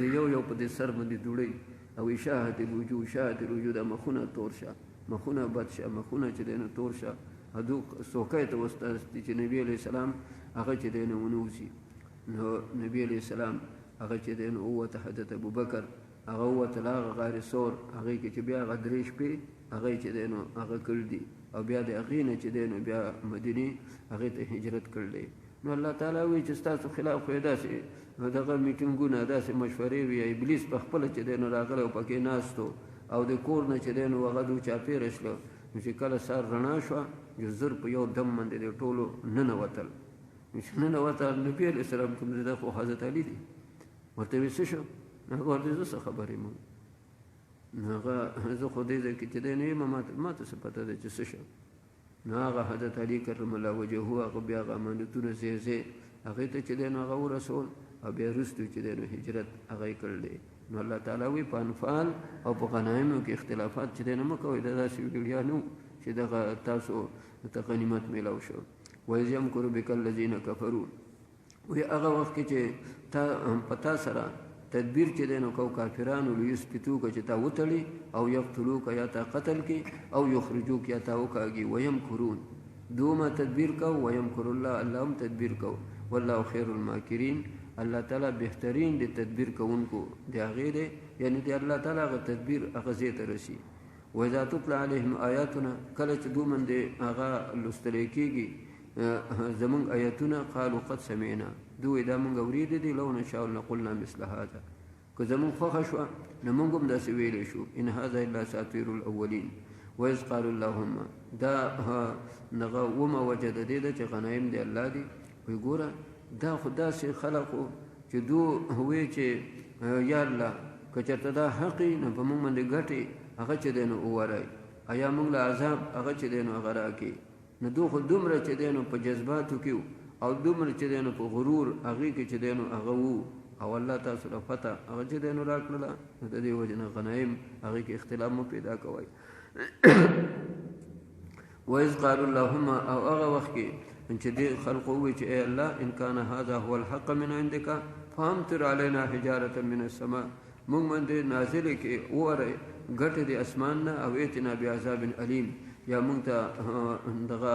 د یو یو په دې سر باندې دوړی او اشاعت الوجوه اشاعت الوجوه دا مخونه تور شه مخونه بد شه مخونه چې دی نو تور شه هدو سوکای ته واستاستی چې نبی علیہ السلام هغه چې دی نو ونوسي. نو نبی علیہ السلام هغه چې دی نو ووته حضرت ابوبکر هغه ووته هغه غار ثور هغه کې چې بیا هغه درې شپې هغه چې دی نو هغه کړ دي او بیا د هغې نه چې دی نو بیا مدینې هغې ته هجرت کړ دی. نو الله تعالی وایي چې ستاسو خلاف خو یې داسې دغه میټینګونه داسې مشورې وي ابلیس په خپله چې دی نو راغلی او پکې ناست او د کور نه چې دی نو هغه دو چاپېره شله. نو چې کله سهار رڼا شوه جو زر په یو دم باندې د ټولو ننوتل. چې ننوتل نبي علیه السلام کوم ځای خو حضرت علي دی ورته ویې څه شو؟ هغه ورته زه څه خبر یم نو هغه زه خو دې ځای کې چې دی نو یم ما ته څه پته ده چې څه شو. نو هغه حضرت علي کرم الله وجهه هغه بیا هغه امانتونه ځای هغې ته چې دی نو هغه ورسول او بیا وروسته چې دی نو هجرت هغه یې کړی دی. نو الله تعالی وایي په انفال او په غنایمو کې اختلافات چې دی نو مه کوئ دا داسې ویړیا نه چې دغه تاسو ته غنیمت میلاو شو. وإذ یمکر بک الذین کفروا وایي هغه وخت کې چې تا په تا سره تدبیر چې دی نو کو کافرانو لیثبتوک چې تا وتړي او یقتلوک یا تا قتل کړي او یخرجوک یا تا وکاږي. ویمکرون دومره تدبیر کو ویمکر الله الله هم تدبیر کو والله خیر الماکرین الله تعالی بهترین د تدبیر کوونکو د هغې دی یعنی د الله تعالی هغه تدبیر هغه ځای ته رسي. وإذا تتلى عليهم آیاتنا کله چې دوی باندې هغه لوستلی کېږي زمونږ آیتونه قالوا قد سمعنا دوی دا مونږ اورېدي دي لو نشاء لقلنا مثل هذا که زمونږ خوښه شوه نو مونږ هم داسې ویلی شو ان هذا الا اساطیر الاولین. وإذ قالوا اللهم دا نغه ومه وجه د دې ده چې غنایم دی الله دی. وایي ګوره دا خو داسې خلقو چې دو وایي چې یا الله که چېرته دا حق نو په مونږ باندې ګټې هغه چې دی نو ووایي ایا مونږ له عذاب هغه چې دی نو هغه راکړي. نو دو خو دومره چې دی نو په جذباتو کې او دومره چې دی نو په غرور هغې کې چې دی نو هغه وو او الله تاسو له فتح هغه چې دی نو راکړله. نو د دې وجې نه غنایم هغې کې اختلاف مو پیدا کوئ. وإذ قالوا اللهم او هغه وخت کې چې دې خلقو ووایي چې ای الله ان کان هذا هو الحق من عندك فامطر علينا حجارة من السماء مونږ باندې نازلې کې ووارئ ګټې د اسمان نه او ائتنا بعذاب علیم یا مونږ ته دغه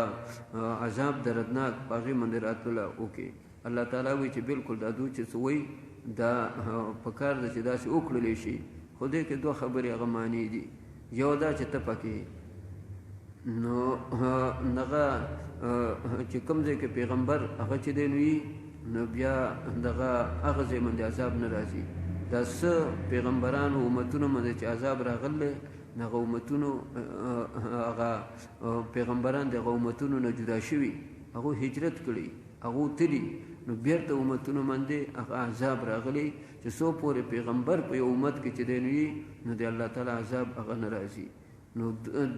عذاب دردناک په هغې باندې راتلله وکړي. الله تعالی وایي چې بلکل دا دوی چې څه وایي دا پکار ده چې داسې وکړلی شي خو دې کې دوه خبرې هغه معنی دي. یو دا چې ته پکې نو دغه چې کوم ځای کې پیغمبر هغه چې دی نو وي نو بیا دغه هغه ځای باندې عذاب نه راځي. دا څه پیغمبرانو امتونو باندې چې عذاب راغلی هغه امتونو هغه پیغمبران د هغه امتونو نه جدا شوي هغو هجرت کړي هغو تلي نو بیرته امتونو باندې هغه عذاب راغلی چې څو پورې پیغمبر په یو امت کې چې دی نو وي نو د الله تعالی عذاب هغه نه راځي. نو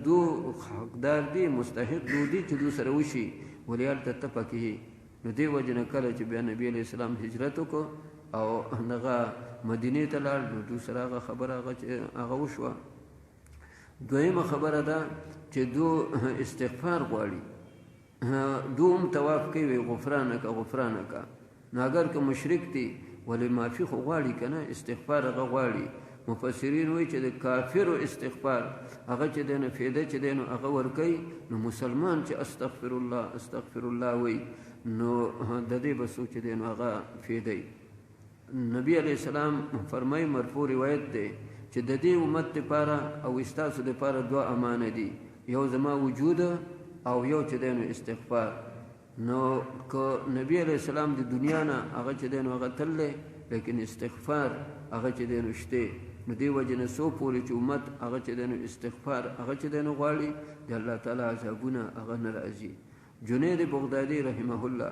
دو حقدار دی مستحق دو دی چې دو سره وشي ولې هلته ته پکې نو دې وجې نه کله چې بیا نبي علیه السلام هجرت وکړو او هغه مدینې ته لاړ نو دو سره هغه خبره هغه وشوه. دویمه خبره ده چې دو استغفار غواړي دو هم طواف کوي غفرانک غفرانک نو اگر که مشرک دی ولې معافي خو غواړي که نه استغفار هغه غواړي. مفسرین وایي چې د کافرو استغفار هغه چې دی نو فایده چې دی نو هغه ورکوي نو مسلمان چې استغفر الله وایي نو د دې به څوک چې دی نو هغه فایده. نبی علیه السلام فرمایي مرفوع روایت دی چې د دې امت دپاره او ستاسو دپاره دوه امانه دي یو زما وجود او یو چې دی نو استغفار. نو که نبی علیه السلام د دنیا نه هغه چې دی نو هغه تللی لیکن استغفار هغه چې دی نو شته نو دې وجې نه څو پورې چې امت هغه چې دی نو استغفار هغه چې دی نو غواړي د الله تعالی عذابونه هغه نه راځي. جنید بغدادي رحمه الله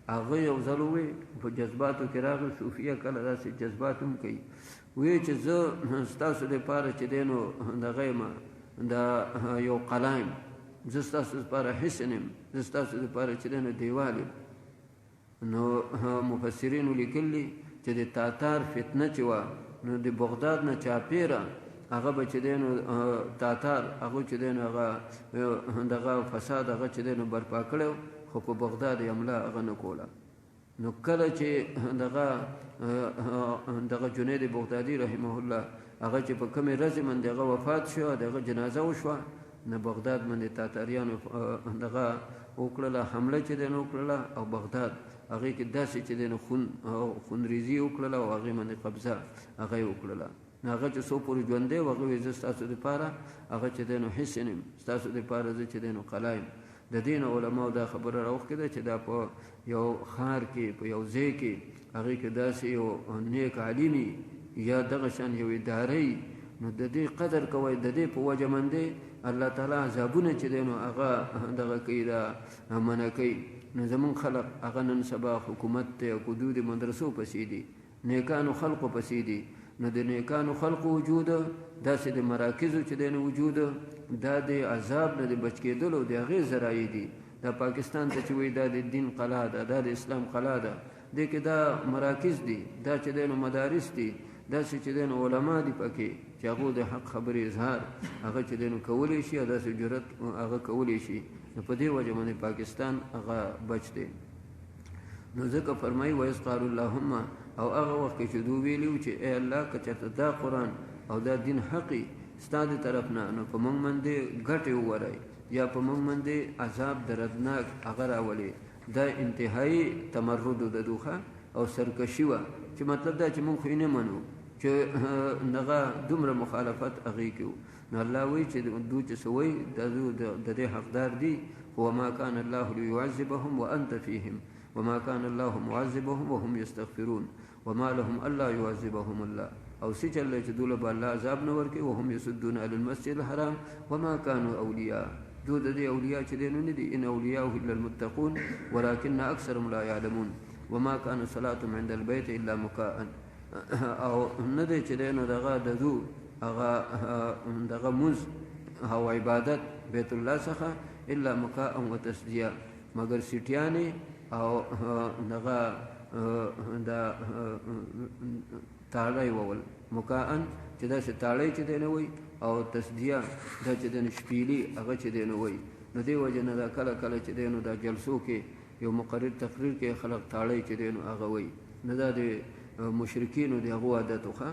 هغه یو ځل ووایي په جذباتو کې راغی صوفیه کله داسې جذبات هم کوي وایي چې زه ستاسو دپاره چې دی نو دغه یم دا یو قلایم زه ستاسو دپاره حسن یم زه ستاسو دپاره چې دی نو دیوال یم. نو مفسرینو لیکلي چې د تاتار فتنه چې وه نو د بغداد نه چاپیره هغه به چې دی نو تاتار هغه چې دی نو هغه دغه فساد هغه چې دی نو برپا کړی خو په بغداد یې حمله هغه نه کوله. نو کله چې دغه جنید بغدادي رحمه الله هغه چې په کومې ورځې باندې هغه وفات شو د هغه جنازه وشوه نه بغداد باندې تاتاریانو دغه وکړله حمله چې دی نو وکړله او بغداد هغې کې داسې چې دی نو خونریزي وکړله او هغې باندې قبضه هغه یې وکړله هغه چې څو پورې ژوندی و هغه وایي زه ستاسو دپاره هغه چې دی نو حسن یم ستاسو دپاره زه چې دی نو قلعه یم د دې نه علماو دا خبره راوښکې ده چې دا په یو ښار کې په یو ځای کې هغې کې داسې یو نیک عالمي یا دغه شان یو ادارې نو د دې قدر کوئ د دې په وجه باندې الله تعالی عذابونه چې دی نو هغه دغه کوي دا منع کوي نو زمونږ خلق هغه نن سبا حکومت دی او حدود مدرسو پسې دي نیکانو خلقو پسې دي نو د نیکانو خلقو وجود داسې د مراکزو چې دی نو وجود دا د عذاب نه د بچ کېدلو د هغې ذرایع دي دا پاکستان ته چې وایي دا د دین قلعه ده دا د اسلام قلعه ده دې کې دا مراکز دي دا چې دی نو مدارس دي داسې چې دی نو علما دي پکې چې هغو د حق خبرې اظهار هغه چې دی نو کولی شي او داسې جرأت هغه کولی شي نو په دې وجه باندې پاکستان هغه بچ دی نو ځکه فرمایي وایس قالو اللهم او هغه وخت کې چې دوی ویلي چې ای الله که چېرته دا قرآن او دا دین حقي ستا د طرف نه نو په موږ باندې ګټې ووری یا په موږ باندې عذاب دردناک هغه راولي دا انتهایی تمرد د دوخه او سرکشي وه چې مطلب دا چې موږ خو یې نه منو چې هغه دومره مخالفت هغې کې و نو الله وایي چې دوی چې څه وایي د دې حقدار دي وما كان الله ليعذبهم وأنت فيهم وما كان الله معذبهم وهم يستغفرون وما لهم الا يعذبهم الله او سچل چې دوله به الله عذاب نه ورکي وهم يسدون على المسجد الحرام وما كانوا اولياء دو د دې اولیاء چې دینو نه دي ان اولیاء الا المتقون ولكن اکثرهم لا يعلمون وما كان صلاتهم عند البيت الا مكاء او نه دي چې دینو دغه دغه دغه مز او عبادت بیت الله څخه الا مكاء وتسديه مگر سټیانه او دغه دا تاړی وول مکاءن چې داسې تاړی چې دی نه وي او تسدیه دا چې دی نه شپیلي هغه چې دی نه وي نو دې وجه نه دا کله کله چې دی نو دا جلسو کې یو مقرر تقریر کې خلق تاړی چې دی نو هغه وي نه دا د مشرکینو د هغو عادت وخه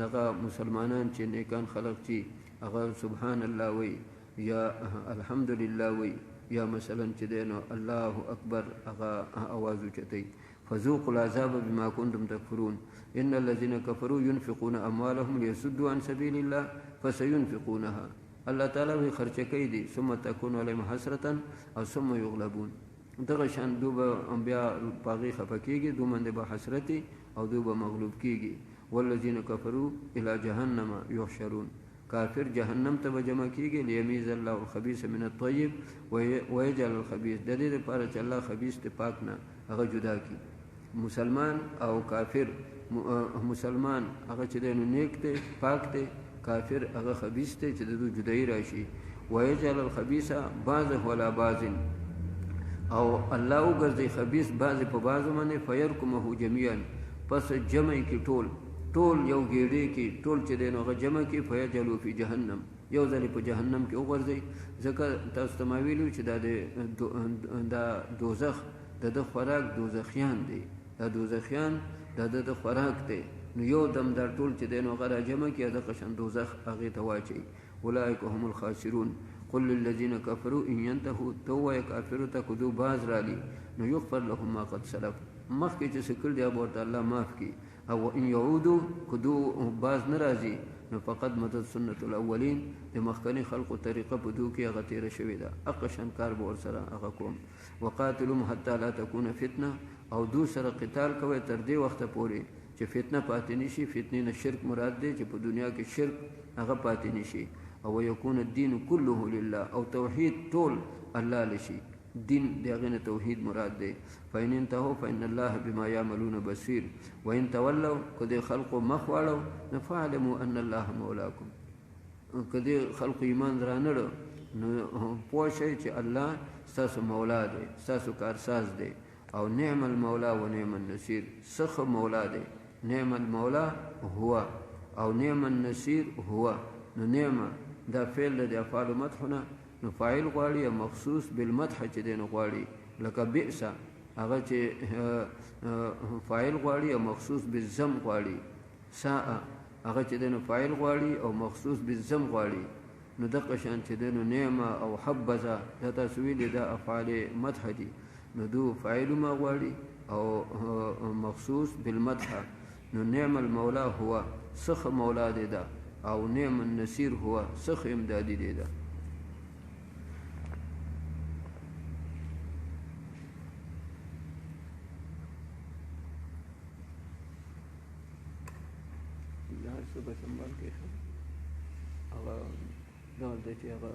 دغه مسلمانان چې نیکان خلق چې هغه سبحان الله وي یا الحمدلله وي یا مثلا چې دی نو الله اکبر هغه اواز اوچتوي فذوقوا العذاب بما كنتم تكفرون ان الذين كفروا ينفقون اموالهم ليصدوا عن سبيل الله فسينفقونها الله تعالی وی خرچ کوي دي ثم تكون عليهم حسرة او ثم يغلبون دغه شان دوبه انبیاء پاغي خفکیږي دومنده به حسرتي او دوبه مغلوب کیږي والذين كفروا الى جهنم يحشرون کافر جهنم ته جمع کیږي لیمیز الله الخبيث من الطيب ويجعل الخبيث د دې لپاره چې الله خبيث ته پاک نه هغه جدا کی مسلمان او کافر مسلمان هغه چې دینو نیک ته پاک ته کافر هغه خبيث ته چې د جدای راشي ويجعل الخبيث بعضه ولا بعض او الله وګرځي خبيث بعض په بعض باندې فيركمه جميعا پس جمع کی ټول یو ګیډې کې ټول چې دی نو هغه جمع کې فیجلو فی جهنم یو ځلې په جهنم کې وغورځئ ځکه تاسو ته ما ویلي چې دا دوزخ د ده خوراک دوزخیان دی دا دوزخیان د ده خوراک دی نو یو دم دا ټول چې دی نو هغه راجمع کړي د قشن دوزخ هغې ته واچوي اولئک هم الخاسرون قل للذین کفروا ان ينتهوا تو وایه کافرو ته که دو باز رالی نو یغفر لهم ما قد سلف مخکې چې څه کړي هغه ورته الله معاف کړي او ان يعودوا کدو باز ناراضي نو فقط مدد سنت الاولین د مخکنی خلقو طریقه په دو کې هغه تیره شوې ده اقشن کار به ورسره هغه کوم وقاتلهم حتى لا تكون فتنه او دو سره قتال کوي تر دې وخته پورې چې فتنه پاتې نشي فتنې نه شرک مراد دی چې په دنیا کې شرک هغه پاتې نشي او یکون الدین كله لله او توحید ټول الله لشي دین دغه توحید مراد دی فإن انتهوا فإن الله بما يعملون بصير وإن تولوا کدی خلق مخواړو نفعلموا أن الله مولاكم کدی خلق ایمان درانړو نو پوښی چې الله ستاسو مولا دی ستاسو کارساز دی او نعم المولا و نعم النصير سخ مولا دی نعم المولا هو او نعم النصير هو نو نعم دا فعل د افعال مدحونه نو فاعل غواړي مخصوص بالمدح چې دین غواړي لکه بئس هغه چې فاعل غواړي او مخصوص بالذم غواړي ساء هغه چې دین فاعل غواړي او مخصوص بالذم غواړي نو دغه شان چې دی نو نعمه او حبذا دا تاسو ویلي دا افعال مدح دي نو دو فاعل ما غواړي او مخصوص بالمدح نو نعم المولى هو سخ مولا دی دا او نعم النصير هو سخ امدادي دی دا صبح سنبال کې هغه دا چې هغه